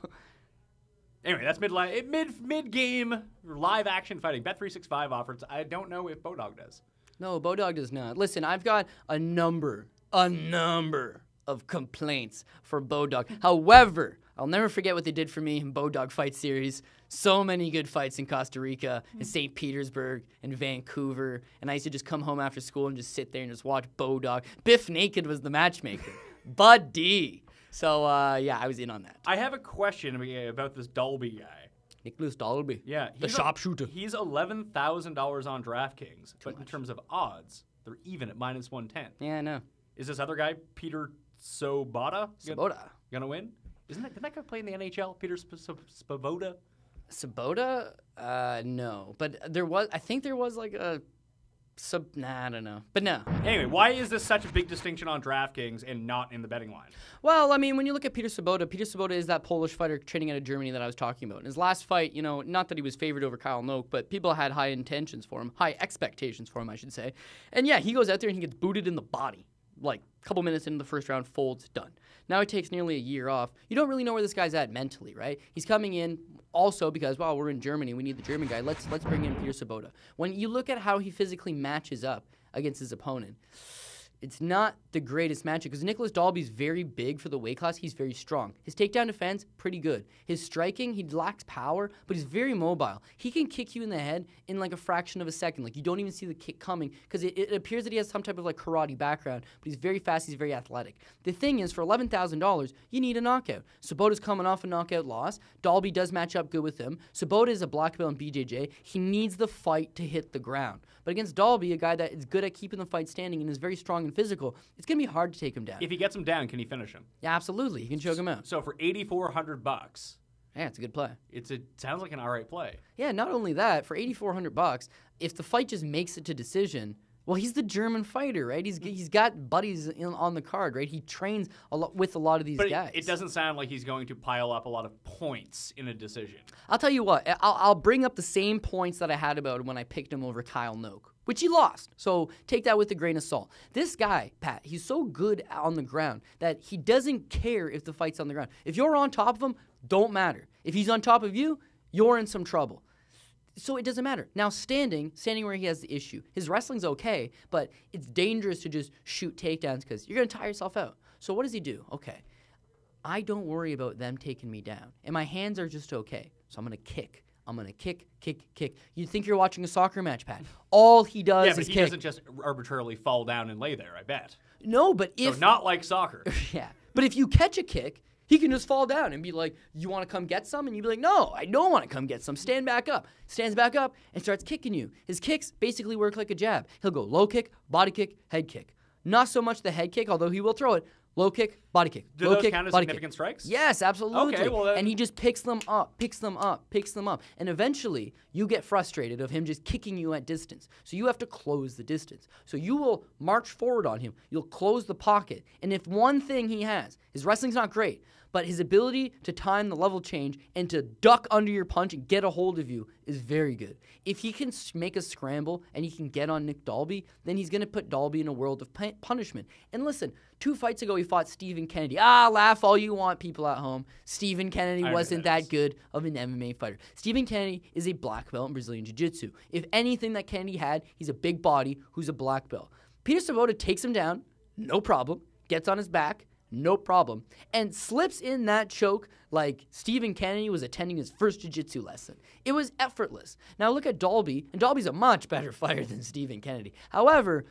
Anyway, that's mid-game live action fighting. Bet365 offers. I don't know if Bodog does. No, Bodog does not. Listen, I've got a number of complaints for Bodog. However, I'll never forget what they did for me in Bodog Fight Series. So many good fights in Costa Rica, in St. Petersburg, and Vancouver. And I used to just come home after school and just sit there and just watch Bodog. Biff Naked was the matchmaker. Bud D. So, yeah, I was in on that. I have a question about this Dalby guy. Nicholas Dalby. Yeah. The sharpshooter. He's $11,000 on DraftKings. But in terms of odds, they're even at -110. Yeah, I know. Is this other guy, Peter Sobotta? Sobotta. Gonna win? Didn't that guy play in the NHL, Peter Sobotta? Sobotta? No. But I think there was like a I don't know. But no. Anyway, why is this such a big distinction on DraftKings and not in the betting line? Well, I mean, when you look at Peter Sobotta is that Polish fighter training out of Germany that I was talking about. In his last fight, not that he was favored over Kyle Noak, but people had high expectations for him, I should say. And yeah, he goes out there and he gets booted in the body. Like, a couple minutes into the first round, folds, done. Now he takes nearly a year off. You don't really know where this guy's at mentally, right? He's coming in also because, well, we're in Germany. We need the German guy. Let's bring in Peter Sobotta. When you look at how he physically matches up against his opponent, it's not the greatest matchup because Nicholas Dalby's very big for the weight class. He's very strong. His takedown defense, pretty good. His striking, he lacks power, but he's very mobile. He can kick you in the head in like a fraction of a second. Like you don't even see the kick coming because it appears that he has some type of like karate background, but he's very fast. He's very athletic. The thing is, for $11,000, you need a knockout. Sobotta's coming off a knockout loss. Dalby does match up good with him. Sobotta is a black belt in BJJ. He needs the fight to hit the ground. But against Dalby, a guy that is good at keeping the fight standing and is very strong and physical, it's going to be hard to take him down. If he gets him down, can he finish him? Yeah, absolutely. He can choke him out. So for $8,400, yeah, it's a good play. Sounds like an all right play. Yeah, not only that, for $8,400, if the fight just makes it to decision, well, he's the German fighter, right? He's got buddies on the card, right? He trains with a lot of these guys. It doesn't sound like he's going to pile up a lot of points in a decision. I'll tell you what. I'll bring up the same points that I had about when I picked him over Kyle Noak, which he lost. So take that with a grain of salt. This guy, Pat, he's so good on the ground that he doesn't care if the fight's on the ground. If you're on top of him, don't matter. If he's on top of you, you're in some trouble. So it doesn't matter. Now, standing where he has the issue. His wrestling's okay, but it's dangerous to just shoot takedowns because you're going to tire yourself out. So what does he do? Okay, I don't worry about them taking me down. And my hands are just okay. So I'm going to kick. I'm going to kick. You'd think you're watching a soccer match, Pat. All he does is kick. Yeah, but he doesn't just arbitrarily fall down and lay there, I bet. No, but if... So not like soccer. Yeah. But if you catch a kick, he can just fall down and be like, you want to come get some? And you'd be like, no, I don't want to come get some. Stand back up. Stands back up and starts kicking you. His kicks basically work like a jab. He'll go low kick, body kick, head kick. Not so much the head kick, although he will throw it. Low kick, body kick. Do those count as significant strikes? Yes, absolutely. Okay, well then... And he just picks them up. And eventually, you get frustrated of him just kicking you at distance. So you have to close the distance. So you will march forward on him. You'll close the pocket. And if one thing he has, his wrestling's not great, but his ability to time the level change and to duck under your punch and get a hold of you is very good. If he can make a scramble and he can get on Nick Dalby, then he's going to put Dalby in a world of punishment. And listen, 2 fights ago he fought Stephen Kennedy. Laugh all you want, people at home. Stephen Kennedy wasn't that good of an MMA fighter. Stephen Kennedy is a black belt in Brazilian Jiu-Jitsu. If anything that Kennedy had, he's a big body who's a black belt. Peter Sobotta takes him down, no problem, gets on his back, no problem, and slips in that choke like Stephen Kennedy was attending his first jiu-jitsu lesson. It was effortless. Now look at Dalby, and Dalby's a much better fighter than Stephen Kennedy. However,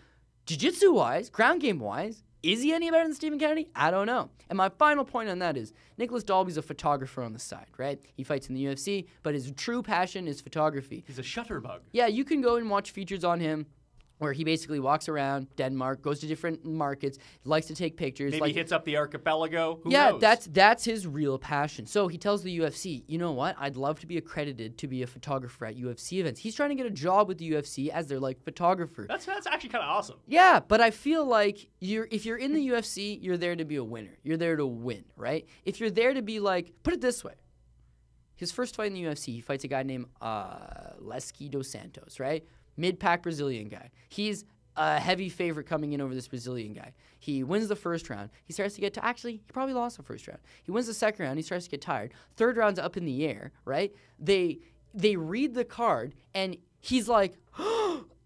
jiu-jitsu-wise, ground game-wise, is he any better than Stephen Kennedy? I don't know. And my final point on that is Nicholas Dalby's a photographer on the side, right? He fights in the UFC, but his true passion is photography. He's a shutterbug. Yeah, you can go and watch features on him where he basically walks around Denmark, goes to different markets, likes to take pictures. Maybe hits up the archipelago. Who knows? Yeah, that's his real passion. So he tells the UFC, you know what? I'd love to be accredited to be a photographer at UFC events. He's trying to get a job with the UFC as their photographer. That's actually kind of awesome. Yeah, but I feel like if you're in the UFC, you're there to be a winner. You're there to win, right? If you're there to be put it this way. His first fight in the UFC, he fights a guy named Lesky dos Santos, right? Mid-pack Brazilian guy. He's a heavy favorite coming in over this Brazilian guy. He wins the first round. He starts to get to... Actually, he probably lost the first round. He wins the second round. He starts to get tired. Third round's up in the air, right? They read the card, and he's like,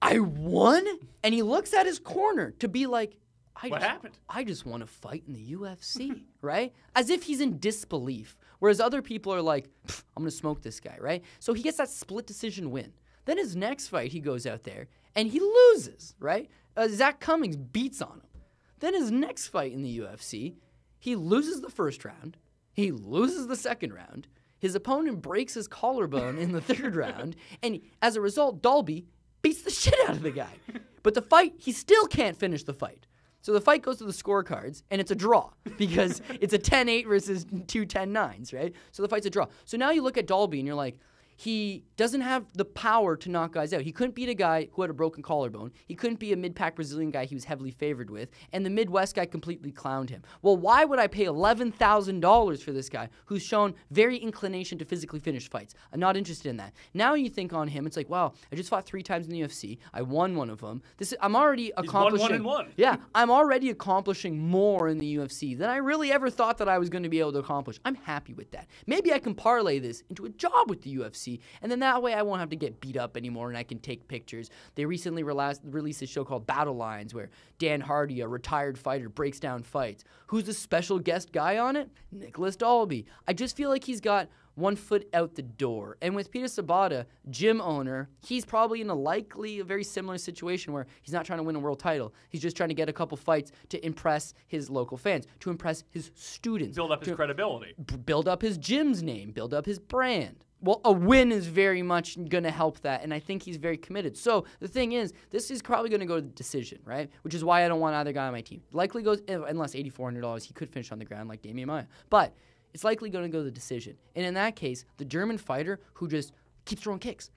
I won? And he looks at his corner to be like, What happened? I just want to fight in the UFC, right? As if he's in disbelief. Whereas other people are like, I'm going to smoke this guy, right? So he gets that split decision win. Then his next fight, he goes out there and he loses, right? Zach Cummings beats on him. Then his next fight in the UFC, he loses the first round. He loses the second round. His opponent breaks his collarbone in the third round. And as a result, Dalby beats the shit out of the guy. But the fight, he still can't finish the fight. So the fight goes to the scorecards, and it's a draw because it's a 10-8 versus two 10-9s, right? So the fight's a draw. So now you look at Dalby, and you're like, he doesn't have the power to knock guys out. He couldn't beat a guy who had a broken collarbone. He couldn't be a mid-pack Brazilian guy he was heavily favored with. And the Midwest guy completely clowned him. Well, why would I pay $11,000 for this guy who's shown very inclination to physically finish fights? I'm not interested in that. Now you think on him, it's like, wow, I just fought 3 times in the UFC. I won one of them. I'm already accomplishing. He's won 1-1. Yeah, I'm already accomplishing more in the UFC than I really ever thought that I was going to be able to accomplish. I'm happy with that. Maybe I can parlay this into a job with the UFC. And then that way I won't have to get beat up anymore and I can take pictures. They recently released a show called Battle Lines where Dan Hardy, a retired fighter, breaks down fights. Who's the special guest guy on it? Nicholas Dalby. I just feel like he's got one foot out the door. And with Peter Sobotta, gym owner, he's probably in a very similar situation where he's not trying to win a world title. He's just trying to get a couple fights to impress his local fans, to impress his students. Build up his credibility. Build up his gym's name. Build up his brand. Well, a win is very much going to help that, and I think he's very committed. So the thing is, this is probably going to go to decision, right? Which is why I don't want either guy on my team. Likely goes, unless $8,400, he could finish on the ground like Damian Mayo. But it's likely going to go to the decision. And in that case, the German fighter who just keeps throwing kicks,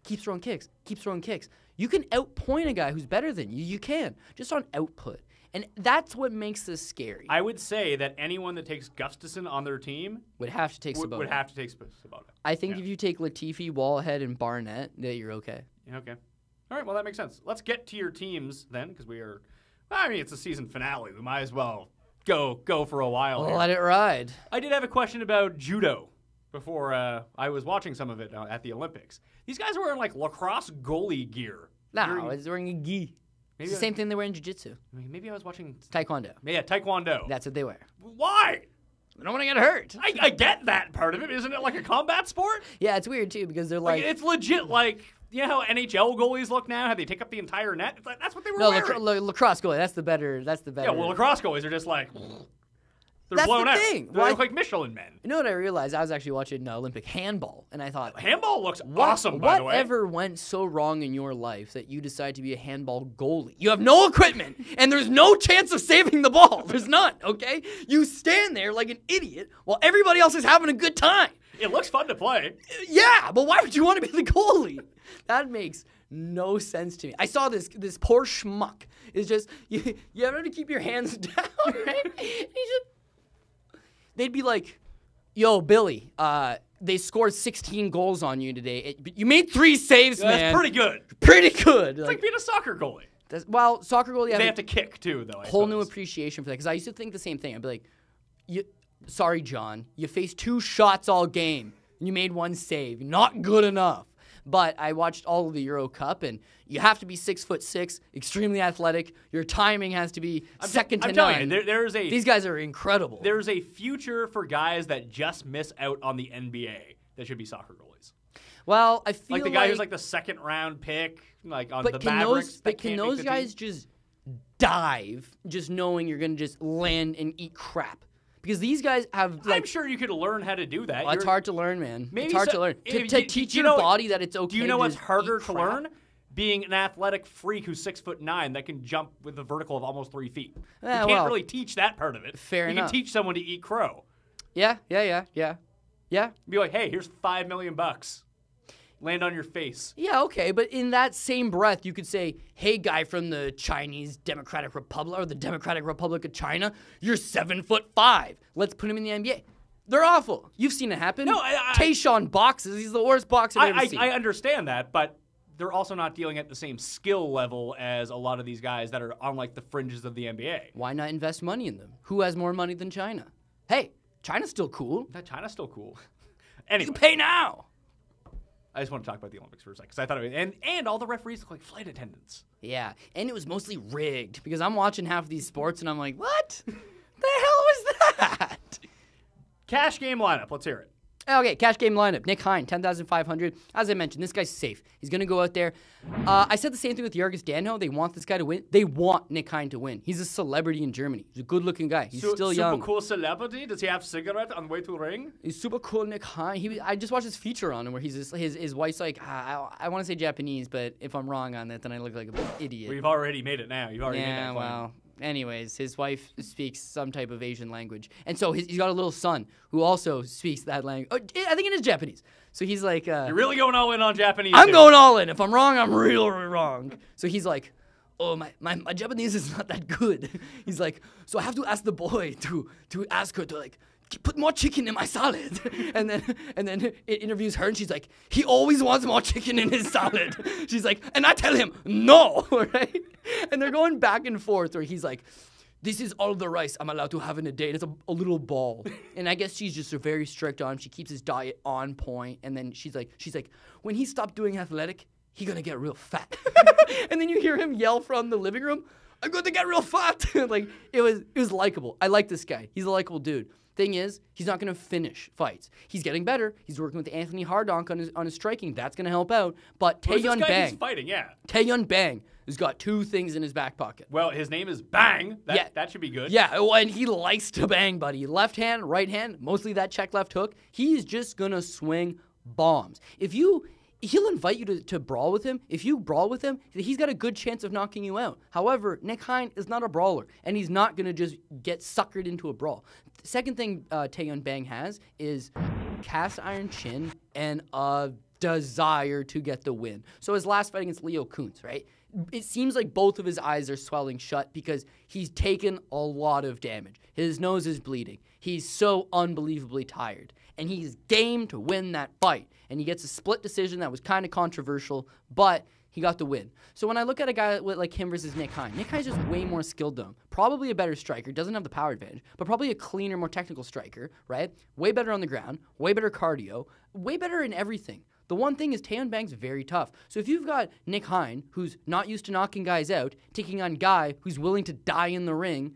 you can outpoint a guy who's better than you. You can, just on output. And that's what makes this scary. I would say that anyone that takes Gustafsson on their team would have to take Sobotta. Would have to take Sobotta. I think if you take Latifi, Wallhead, and Barnett, that you're okay. Yeah, okay. All right, well, that makes sense. Let's get to your teams then, because it's a season finale. We might as well go for a while here. Let it ride. I did have a question about judo before I was watching some of it at the Olympics. These guys are wearing, like, lacrosse goalie gear. No, it's wearing a gi. It's the same thing they wear in jiu-jitsu. Maybe I was watching... Taekwondo. Yeah, Taekwondo. That's what they wear. Why? They don't want to get hurt. I get that part of it. Isn't it like a combat sport? Yeah, it's weird, too, because they're like... It's legit like... You know how NHL goalies look now? How they take up the entire net? It's like, that's what they were wearing. No, lacrosse goalie. That's the better. Yeah, well, lacrosse goalies are just like... They're That's blown the out. thing. They look like Michelin men. You know what I realized? I was actually watching Olympic handball, and I thought... Handball looks awesome, by the way. Whatever went so wrong in your life that you decide to be a handball goalie? You have no equipment, and there's no chance of saving the ball. There's none, okay? You stand there like an idiot while everybody else is having a good time. It looks fun to play. Yeah, but why would you want to be the goalie? That makes no sense to me. I saw this poor schmuck. It's just, you have to keep your hands down, right? They'd be like, yo, Billy, they scored 16 goals on you today. You made 3 saves, man. That's pretty good. Pretty good. It's like being a soccer goalie. Soccer goalie... They have to kick, too, though, I whole new appreciation for that, because I used to think the same thing. I'd be like, sorry, John, you faced 2 shots all game, and you made 1 save. Not good enough. But I watched all of the Euro Cup, and you have to be 6'6", extremely athletic. Your timing has to be second to none. I'm telling you, these guys are incredible. There's a future for guys that just miss out on the NBA that should be soccer goalies. Well, I feel like the guy who's like the second round pick, like on the Mavericks. But can those guys just dive, just knowing you're going to just land and eat crap? Because these guys have... I'm sure you could learn how to do that. Well, it's hard to learn, man. Maybe it's hard to learn. To teach your body that it's okay. Do you know what's harder to learn? Being an athletic freak who's 6'9" that can jump with a vertical of almost 3 feet. You can't really teach that part of it. Fair enough. You can teach someone to eat crow. Yeah. Be like, hey, here's $5 million. Land on your face. Yeah, okay, but in that same breath, you could say, hey, guy from the Chinese Democratic Republic, or the Democratic Republic of China, you're 7'5". Let's put him in the NBA. They're awful. You've seen it happen. No, Tayshaun boxes. He's the worst boxer I've ever seen. I understand that, but they're also not dealing at the same skill level as a lot of these guys that are on, like, the fringes of the NBA. Why not invest money in them? Who has more money than China? Hey, China's still cool. China's still cool. Anyway. You pay now. I just want to talk about the Olympics for a second because I thought it was, and all the referees look like flight attendants. Yeah, and it was mostly rigged because I'm watching half of these sports and I'm like, what? The hell was that? Cash game lineup. Let's hear it. Okay, cash game lineup. Nick Hein, 10,500. As I mentioned, this guy's safe. He's going to go out there. I said the same thing with Jarjis Danho. They want this guy to win. They want Nick Hein to win. He's a celebrity in Germany. He's a good-looking guy. He's still young. Super cool celebrity? Does he have cigarette on the way to the ring? He's super cool, Nick Hein. I just watched his feature on him where his wife's like, I want to say Japanese, but if I'm wrong on that, then I look like an idiot. Well, you've already made it now. You've already made that well. Anyways, his wife speaks some type of Asian language. And so he's got a little son who also speaks that language. I think it is Japanese. So he's like... You're really going all in on Japanese. I'm going all in. If I'm wrong, I'm real wrong. So he's like, oh, my Japanese is not that good. He's like, so I have to ask the boy to ask her to, like, put more chicken in my salad. And then it interviews her, and she's like, he always wants more chicken in his salad. She's like, and I tell him, no, right? And they're going back and forth where he's like, this is all the rice I'm allowed to have in a day. And it's a little ball. And I guess she's just very strict on him. She keeps his diet on point. And then she's like, when he stopped doing athletic, he gonna get real fat. And then you hear him yell from the living room, I'm going to get real fat. Like, it was likable. I like this guy. He's a likable dude. Thing is, he's not going to finish fights. He's getting better. He's working with Anthony Hardonk on his striking. That's going to help out. But Taeyun Bang, he's fighting, yeah. Taeyun Bang has got two things in his back pocket. Well, his name is Bang. That should be good. Yeah, well, and he likes to bang, buddy. Left hand, right hand, mostly that check left hook. He's just going to swing bombs. He'll invite you to brawl with him. If you brawl with him, he's got a good chance of knocking you out. However, Nick Hein is not a brawler, and he's not going to just get suckered into a brawl. The second thing Taeyun Bang has is cast iron chin and a desire to get the win. So his last fight against Leo Kuntz, right? It seems like both of his eyes are swelling shut because he's taken a lot of damage. His nose is bleeding. He's so unbelievably tired. And he's game to win that fight. And he gets a split decision that was kind of controversial, but he got the win. So when I look at a guy like him versus Nick Hein, Nick Hein's just way more skilled than him. Probably a better striker, doesn't have the power advantage, but probably a cleaner, more technical striker, right? Way better on the ground, way better cardio, way better in everything. The one thing is Taeyun Bang's very tough. So if you've got Nick Hein, who's not used to knocking guys out, taking on Guy, who's willing to die in the ring,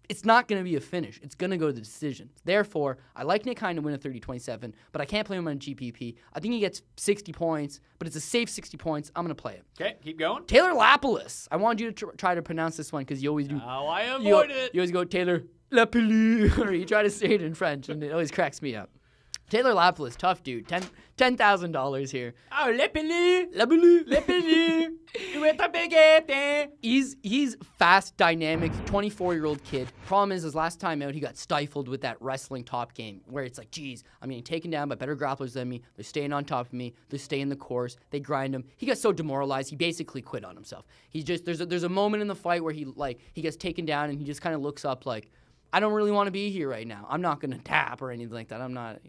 it's not going to be a finish. It's going to go to the decision. Therefore, I like Nick Hein to win a 30-27, but I can't play him on GPP. I think he gets 60 points, but it's a safe 60 points. I'm going to play it. Okay, keep going. Taylor Lapilus. I wanted you to try to pronounce this one because you always do. Oh, I avoid it. You always go Taylor Lapilus, or you try to say it in French, and it always cracks me up. Taylor Lapilus, tough dude. $10,000 here. Oh, Lapilus. He's fast, dynamic, 24-year-old kid. Problem is, his last time out, he got stifled with that wrestling top game, where it's like, geez, I'm getting taken down by better grapplers than me. They're staying on top of me. They're staying the course. They grind him. He got so demoralized, he basically quit on himself. There's a moment in the fight where he gets taken down, and he just kind of looks up like, I don't really want to be here right now. I'm not going to tap or anything like that. I'm not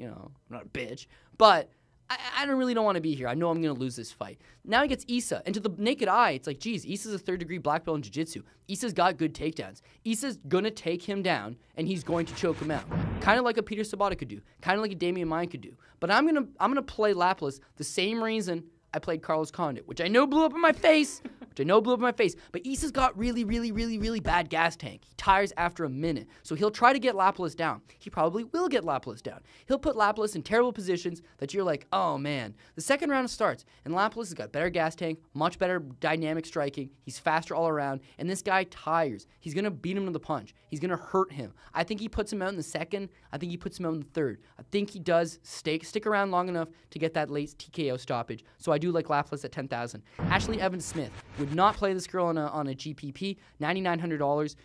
a bitch. But I really don't want to be here. I know I'm going to lose this fight. Now he gets Issa. And to the naked eye, it's like, geez, Issa's a third-degree black belt in jiu-jitsu. Issa's got good takedowns. Issa's going to take him down, and he's going to choke him out. Kind of like a Peter Sobotta could do. Kind of like a Damian Maia could do. But I'm gonna play Lapilus the same reason I played Carlos Condit, which I know blew up in my face. But Issa's got really, really, really, really bad gas tank. He tires after a minute. So he'll try to get Lapilus down. He probably will get Lapilus down. He'll put Lapilus in terrible positions that you're like, oh, man. The second round starts, and Lapilus has got better gas tank, much better dynamic striking. He's faster all around, and this guy tires. He's going to beat him to the punch. He's going to hurt him. I think he puts him out in the second. I think he puts him out in the third. I think he does stick around long enough to get that late TKO stoppage. So I do like Lapilus at $10,000. Ashlee Evans-Smith would not play this girl on a GPP, $9,900.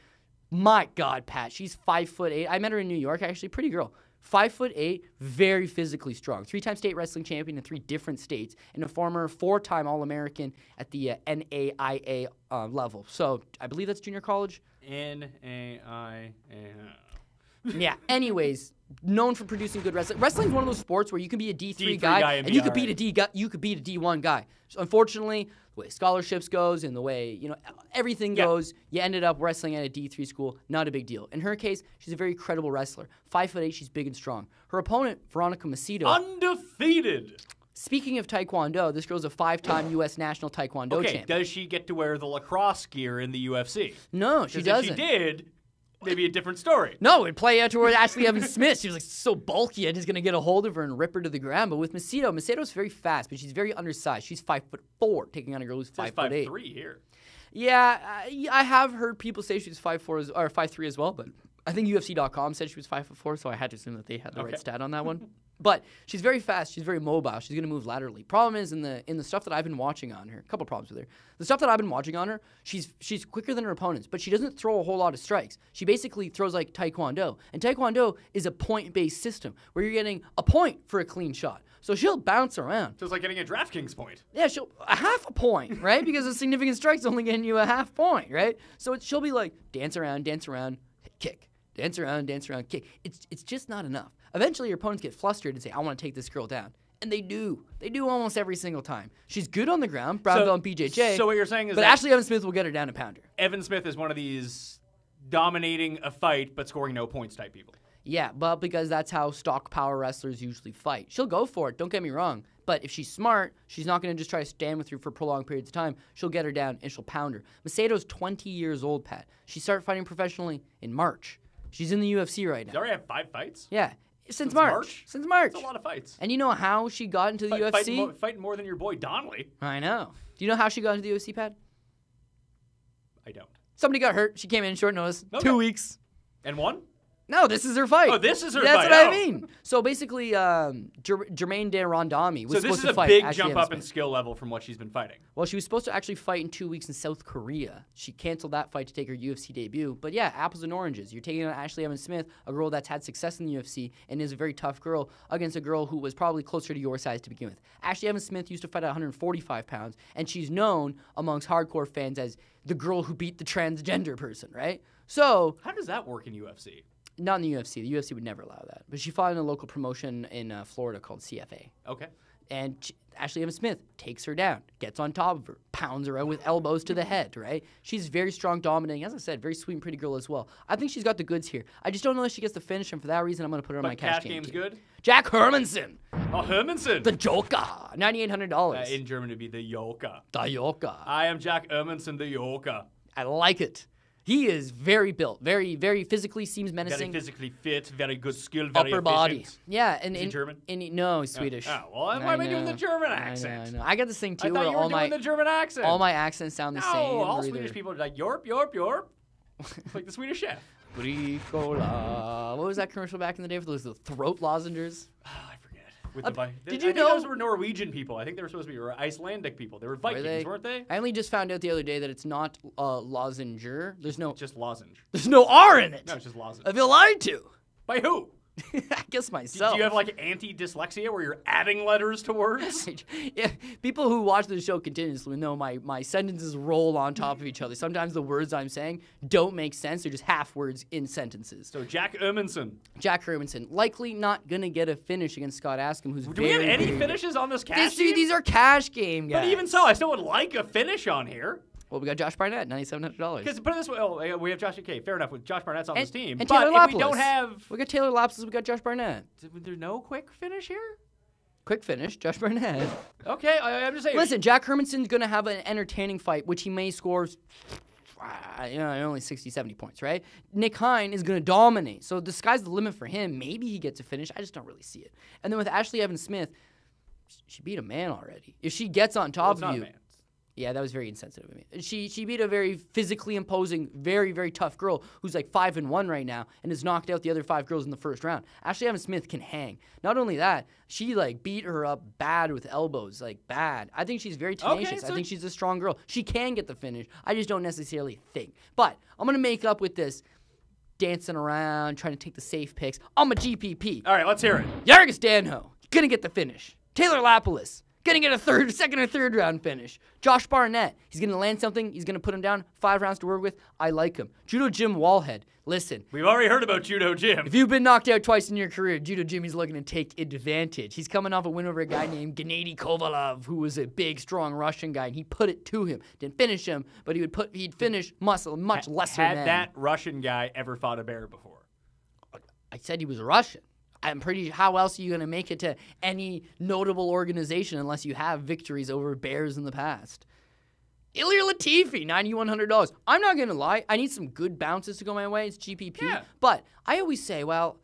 My God, Pat, she's 5'8". I met her in New York, actually, pretty girl. 5'8", very physically strong. 3-time state wrestling champion in 3 different states, and a former 4-time All-American at the NAIA level. So I believe that's junior college. NAIA. Yeah. Anyways, known for producing good wrestling. Wrestling is one of those sports where you can be a D3 guy and you could beat a D1 guy. So unfortunately, the way scholarships goes and the way everything goes, you ended up wrestling at a D3 school. Not a big deal. In her case, she's a very credible wrestler. 5'8", she's big and strong. Her opponent, Veronica Macedo, undefeated. Speaking of Taekwondo, this girl's a 5-time U.S. national Taekwondo champion. Does she get to wear the lacrosse gear in the UFC? No, she doesn't. If she did, maybe a different story. No, it'd play out toward Ashlee Evans-Smith. She was like so bulky, I'm just going to get a hold of her and rip her to the ground. But with Macedo's very fast, but she's very undersized. She's 5'4", taking on a girl who's 5'8". 5'3" here. Yeah, I have heard people say she's 5'4" or 5'3" as well, but I think UFC.com said she was 5'4", so I had to assume that they had the right stat on that one. But she's very fast. She's very mobile. She's going to move laterally. Problem is in the stuff that I've been watching on her, a couple problems with her. The stuff that I've been watching on her, she's quicker than her opponents, but she doesn't throw a whole lot of strikes. She basically throws like Taekwondo, and Taekwondo is a point-based system where you're getting a point for a clean shot. So she'll bounce around. So it's like getting a DraftKings point. Yeah, she'll a half a point, right? Because a significant strike's only getting you a half point, right? So she'll be like dance around, kick. Dance around, kick. It's just not enough. Eventually, your opponents get flustered and say, I want to take this girl down. And they do. They do almost every single time. She's good on the ground, brown belt and BJJ. So what you're saying is but Ashlee Evans-Smith will get her down and pound her. Evans-Smith is one of these dominating a fight but scoring no points type people. Yeah, but because that's how stock power wrestlers usually fight. She'll go for it, don't get me wrong. But if she's smart, she's not going to just try to stand with you for prolonged periods of time. She'll get her down and she'll pound her. Macedo's 20 years old, Pat. She started fighting professionally in March. She's in the UFC right now. Does she already have 5 fights? Yeah. Since March. Since March. That's a lot of fights. And you know how she got into the UFC? Fighting more than your boy Donnelly. I know. Do you know how she got into the UFC, Pat? I don't. Somebody got hurt. She came in short notice. Okay. 2 weeks. And won? No, this is her fight. Oh, this is her That's fight. That's what I mean. So basically, Jermaine de Rondami was supposed to fight. So this is a big Ashlee jump up in Evans-Smith. skill level from what she's been fighting. Well, she was supposed to actually fight in 2 weeks in South Korea. She canceled that fight to take her UFC debut. But yeah, apples and oranges. You're taking on Ashlee Evans-Smith, a girl that's had success in the UFC and is a very tough girl, against a girl who was probably closer to your size to begin with. Ashlee Evans-Smith used to fight at 145 pounds, and she's known amongst hardcore fans as the girl who beat the transgender person, right? So how does that work in UFC? Not in the UFC. The UFC would never allow that. But she fought in a local promotion in Florida called CFA. Okay. And Ashlee Evans-Smith takes her down, gets on top of her, pounds her out with elbows to the head, right? She's very strong, dominating. As I said, very sweet and pretty girl as well. I think she's got the goods here. I just don't know if she gets the finish, and for that reason, I'm going to put her on my cash game. Cash game's good? Jack Hermansson. Oh, Hermansson. The Joker. $9,800. In German, it'd be the Joker. The Joker. I am Jack Hermansson, the Joker. I like it. He is very built, very, very physically, seems menacing. Very physically fit, very good skill, very upper body. Yeah, and is he German? No, he's Swedish. Oh, well, why am I doing the German accent? I know. I got this thing too. I thought you were doing the German accent. All my accents sound the same. No, all Swedish people are like Yorp, Yorp, Yorp, like the Swedish chef. Bricola. What was that commercial back in the day for those throat lozenges? I forget. With the did you I know think those were Norwegian people? I think they were supposed to be Icelandic people. They were Vikings, weren't they? I only just found out the other day that it's not lozenger. There's no just lozenge. There's no R in it. No, it's just lozenge. I feel lied to. By who? I guess myself. Do you have like anti-dyslexia where you're adding letters to words? Yeah, people who watch the show continuously know my sentences roll on top of each other. Sometimes the words I'm saying don't make sense. They're just half words in sentences. So Jack Hermansson. Jack Hermansson. Likely not going to get a finish against Scott Askham, who's Do we have any finishes on this cash game? These are cash game guys. But even so, I still would like a finish on here. Well, we got Josh Barnett, $9,700. Because put it this way, we have Josh. Okay, fair enough. With Josh Barnett's on this team, and but Taylor if Lapilus. we don't have, we got Taylor Lapilus. We got Josh Barnett. There's no quick finish here. Quick finish, Josh Barnett. Okay, I'm just saying. Listen, Jack Hermansson's going to have an entertaining fight, which he may score, only 60, 70 points, right? Nick Hein is going to dominate. So the sky's the limit for him. Maybe he gets a finish. I just don't really see it. And then with Ashlee Evans-Smith, she beat a man already. If she gets on top of you. Yeah, that was very insensitive of me. She beat a very physically imposing, very, very tough girl who's like 5-1 right now and has knocked out the other 5 girls in the first round. Ashlee Evans-Smith can hang. Not only that, she like beat her up bad with elbows, like bad. I think she's very tenacious. I think she's a strong girl. She can get the finish. I just don't necessarily think. But I'm going to make up with this dancing around, trying to take the safe picks. I'm a GPP. All right, let's hear it. Jarjis Danho, going to get the finish. Taylor Lapilus. Gonna get a second or third round finish. Josh Barnett, he's gonna land something. He's gonna put him down. 5 rounds to work with. I like him. Judo Jim Wallhead. Listen, we've already heard about Judo Jim. If you've been knocked out twice in your career, Judo Jimmy's looking to take advantage. He's coming off a win over a guy named Gennady Kovalov, who was a big, strong Russian guy, and he put it to him. Didn't finish him, but he'd finish much lesser Had than. that Russian guy ever fought a bear before? I said he was a Russian. How else are you going to make it to any notable organization unless you have victories over bears in the past? Ilir Latifi, $9,100. I'm not going to lie. I need some good bounces to go my way. It's GPP. Yeah. But I always say, well,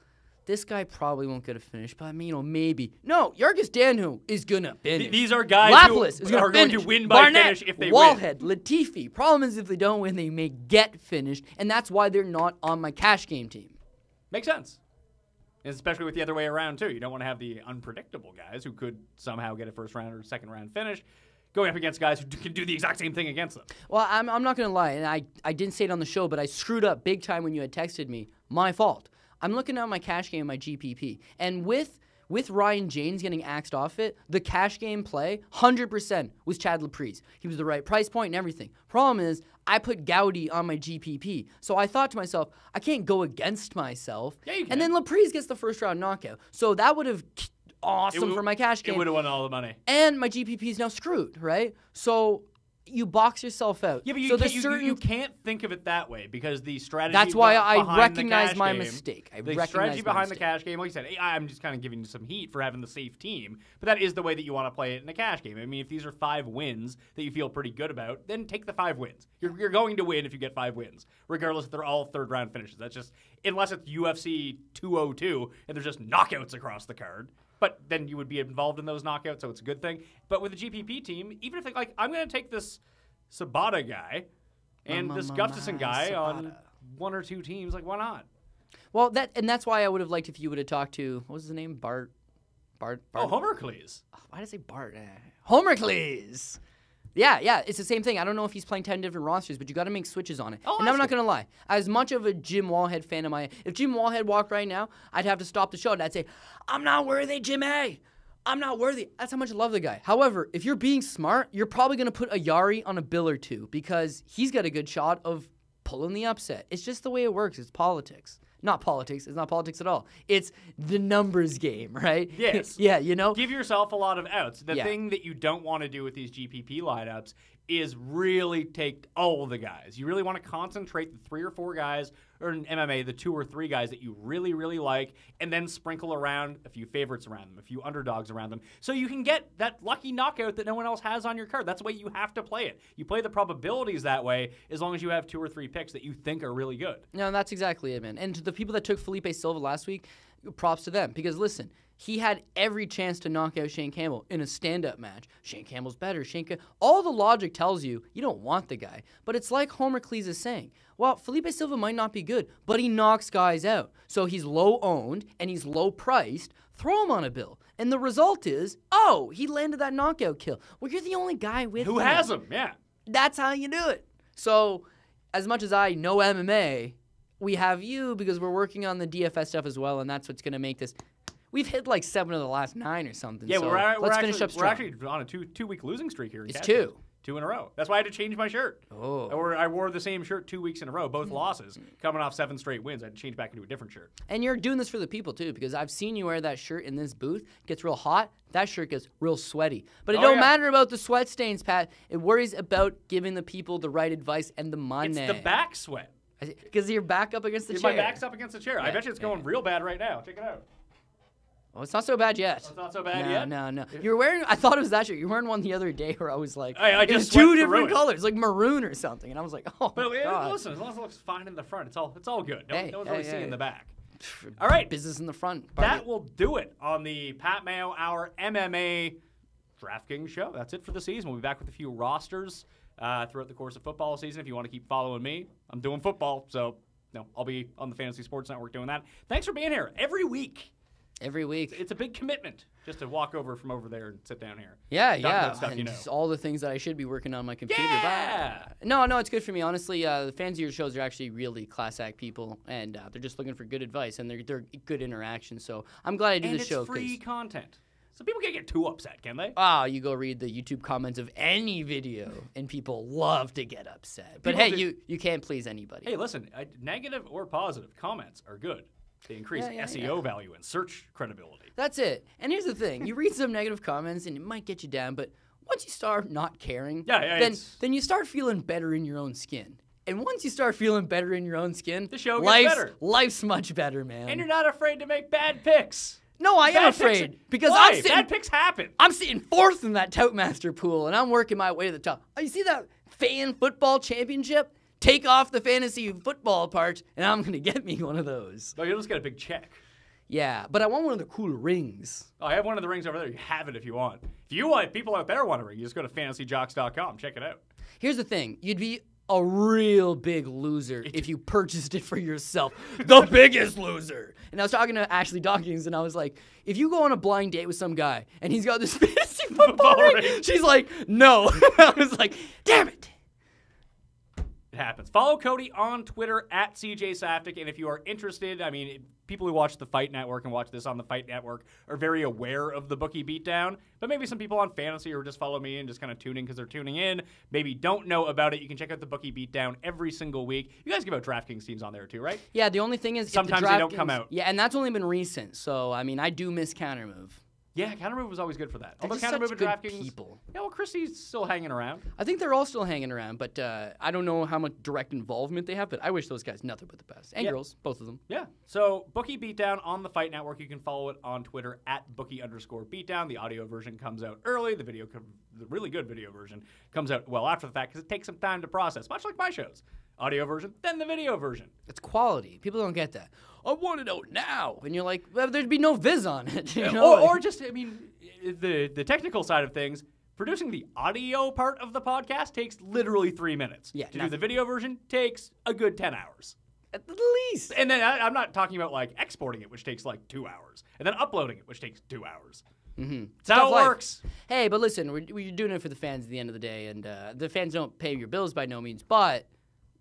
this guy probably won't get a finish, but maybe. No, Jarjis Danho is going to finish. These are guys Lapilus who are going to win by Barnett, finish if they Wallhead, win. Latifi. Problem is, if they don't win, they may get finished, and that's why they're not on my cash game team. Makes sense. And especially with the other way around, too. You don't want to have the unpredictable guys who could somehow get a first round or second round finish going up against guys who can do the exact same thing against them. Well, I'm not going to lie, and I didn't say it on the show, but I screwed up big time when you had texted me. My fault. I'm looking at my cash game, my GPP, and with Ryan James getting axed off it, the cash game play, 100% was Chad Laprise. He was the right price point and everything. Problem is, I put Gowdy on my GPP, so I thought to myself, I can't go against myself. Yeah, you can. And then Laprise gets the first round knockout, so that would have awesome for my cash game. It would have won all the money. And my GPP is now screwed, right? So you box yourself out. Yeah, but so you can't think of it that way because the strategy. That's why I behind recognize the my game, mistake. The strategy behind the cash game, like you said, I'm just kind of giving you some heat for having the safe team, but that is the way that you want to play it in a cash game. I mean, if these are 5 wins that you feel pretty good about, then take the 5 wins. You're going to win if you get 5 wins, regardless if they're all third round finishes. That's just unless it's UFC 202 and there's just knockouts across the card. But then you would be involved in those knockouts, so it's a good thing. But with the GPP team, even if I'm going to take this Sobotta guy and this Gustafsson guy on 1 or 2 teams, why not? Well, that's why I would have liked if you would have talked to, what was his name? Bart. Oh, Homercles. Why did I say Bart? Homercles. Yeah, it's the same thing. I don't know if he's playing 10 different rosters, but you got to make switches on it. And I'm not going to lie. As much of a Jim Wallhead fan am I, if Jim Wallhead walked right now, I'd have to stop the show and I'd say, I'm not worthy, Jimmy. I'm not worthy. That's how much I love the guy. However, if you're being smart, you're probably going to put Ayari on a bill or 2 because he's got a good shot of pulling the upset. It's just the way it works. It's politics. Not politics. It's not politics at all. It's the numbers game, right? Yes. Yeah, Give yourself a lot of outs. The thing that you don't want to do with these GPP lineups is really take all the guys. You really want to concentrate the 3 or 4 guys, or in MMA, the 2 or 3 guys that you really, really like, and then sprinkle around a few favorites around them, a few underdogs around them, so you can get that lucky knockout that no one else has on your card. That's the way you have to play it. You play the probabilities that way as long as you have 2 or 3 picks that you think are really good. No, that's exactly it, man. And to the people that took Felipe Silva last week, props to them. Because listen, he had every chance to knock out Shane Campbell in a stand-up match. Shane Campbell's better. All the logic tells you don't want the guy. But it's like Homer Cleese is saying. Well, Felipe Silva might not be good, but he knocks guys out. So he's low-owned and he's low-priced. Throw him on a bill. And the result is, he landed that knockout kill. Well, you're the only guy with who has him, yeah. That's how you do it. So as much as I know MMA, we have you because we're working on the DFS stuff as well, and that's what's going to make this. We've hit 7 of the last 9 or something. Yeah, so let's finish up strong. We're actually on a two-week losing streak here. It's 2. 2 in a row. That's why I had to change my shirt. Oh. I wore the same shirt 2 weeks in a row, both losses, coming off 7 straight wins. I had to change back into a different shirt. And you're doing this for the people, too, because I've seen you wear that shirt in this booth. It gets real hot. That shirt gets real sweaty. But it don't matter about the sweat stains, Pat. It worries about giving the people the right advice and the money. It's the back sweat. Because your back up against the chair. My back's up against the chair. I bet you it's going real bad right now. Check it out. Oh, it's not so bad yet. It's not so bad yet? No. You were wearing, I thought it was that shirt. You were wearing one the other day where I was like, I it was just 2 sweat different through it. colors, like maroon or something. And I was like, oh, But God. listen, as long as it looks fine in the front, it's all good. No one's really seeing the back. Pfft, All right. Business in the front. That will do it on the Pat Mayo Hour MMA DraftKings show. That's it for the season. We'll be back with a few rosters throughout the course of football season. If you want to keep following me, I'm doing football, so I'll be on the Fantasy Sports Network doing that. Thanks for being here every week. Every week. It's a big commitment just to walk over from over there and sit down here. Yeah. Stuff and you know. just all the things that I should be working on my computer. Yeah. But no, it's good for me. Honestly, the fans of your shows are actually really class act people, and they're just looking for good advice, and they're good interactions. So I'm glad I do this show. And it's free content. So people can't get too upset, can they? You go read the YouTube comments of any video, and people love to get upset. But People hey, you can't please anybody. Hey, listen, negative or positive comments are good. They increase SEO value and search credibility. That's it. And here's the thing. You read some negative comments, and it might get you down, but once you start not caring, then you start feeling better in your own skin. And once you start feeling better in your own skin, the show gets better. Life's much better, man. And you're not afraid to make bad picks. No, I am afraid. Because Why? Bad picks happen. I'm sitting 4th in that Toutmaster pool, and I'm working my way to the top. Oh, you see that fan football championship? Take off the fantasy football part, and I'm going to get me one of those. No, you'll just get a big check. Yeah, but I want one of the cool rings. Oh, I have one of the rings over there. You have it if you want. If you want, people out there want a ring, you just go to fantasyjocks.com. Check it out. Here's the thing. You'd be a real big loser if you purchased it for yourself. The biggest loser. And I was talking to Ashlee Dawkins, and I was like, if you go on a blind date with some guy, and he's got this fantasy football ring, she's like, no. I was like, damn it. It happens. Follow Cody on Twitter at CJ Saftic, and if you are interested, I mean, people who watch the Fight Network and watch this on the Fight Network are very aware of the Bookie Beatdown, but maybe some people on Fantasy or just follow me and just kind of tuning because they're tuning in, maybe don't know about it. You can check out the Bookie Beatdown every single week. You guys give out DraftKings teams on there too, right? Yeah, the only thing is sometimes they don't come out. Yeah, and that's only been recent, so, I mean, I do miss Countermove. Yeah, Countermove was always good for that. Although They're Countermove such and good DraftKings, people. Yeah, well, Christie's still hanging around. I think they're all still hanging around, but I don't know how much direct involvement they have, but I wish those guys nothing but the best. And girls, both of them. Yeah. So, Bookie Beatdown on the Fight Network. You can follow it on Twitter at Bookie_Beatdown. The audio version comes out early. The really good video version comes out well after the fact because it takes some time to process, much like my shows. Audio version, then the video version. It's quality. People don't get that. I want it out now. And you're like, well, there'd be no viz on it. You know? Or just, I mean, the technical side of things, producing the audio part of the podcast takes literally 3 minutes. Yeah, to do the video version takes a good 10 hours. At the least. And then I'm not talking about like exporting it, which takes like 2 hours, and then uploading it, which takes 2 hours. Mm-hmm. That's how it works. Hey, but listen, we're doing it for the fans at the end of the day, and the fans don't pay your bills by no means, but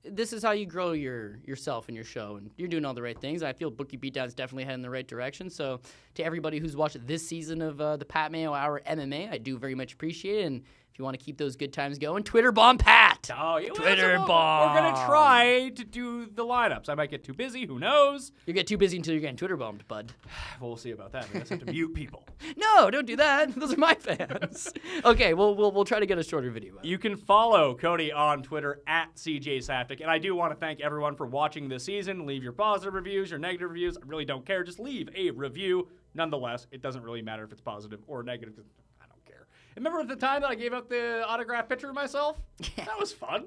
this is how you grow yourself and your show, and you're doing all the right things. I feel Bookie Beatdown's definitely heading in the right direction. So to everybody who's watched this season of the Pat Mayo Hour MMA, I do very much appreciate it. And if you want to keep those good times going, Twitter bomb Pat. Oh, Twitter bomb. We're gonna try to do the lineups. I might get too busy. Who knows? You get too busy until you're getting Twitter bombed, bud. Well, we'll see about that. I guess I have to mute people. No, don't do that. Those are my fans. Okay, we'll try to get a shorter video. You can follow Cody on Twitter at CJ Saftic. And I do want to thank everyone for watching this season. Leave your positive reviews, your negative reviews. I really don't care. Just leave a review. Nonetheless, it doesn't really matter if it's positive or negative. I don't care. Remember at the time that I gave out the autographed picture of myself? Yeah. That was fun.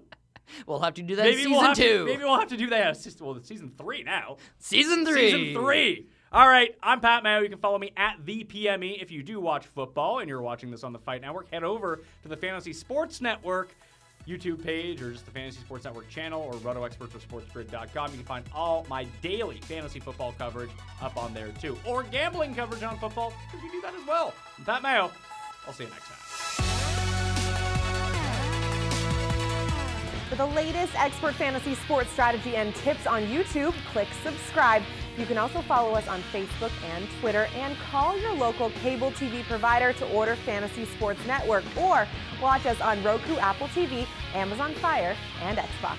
We'll have to do that in season 2. Maybe we'll have to do that. Well, it's season 3 now. Season 3. Season 3. All right, I'm Pat Mayo. You can follow me at the PME. If you do watch football and you're watching this on the Fight Network, head over to the Fantasy Sports Network YouTube page or just the Fantasy Sports Network channel or RotoExperts or SportsGrid.com. You can find all my daily fantasy football coverage up on there too. Or gambling coverage on football, because we do that as well. I'm Pat Mayo. I'll see you next time. For the latest expert fantasy sports strategy and tips on YouTube, click subscribe. You can also follow us on Facebook and Twitter, and call your local cable TV provider to order Fantasy Sports Network, or watch us on Roku, Apple TV, Amazon Fire, and Xbox.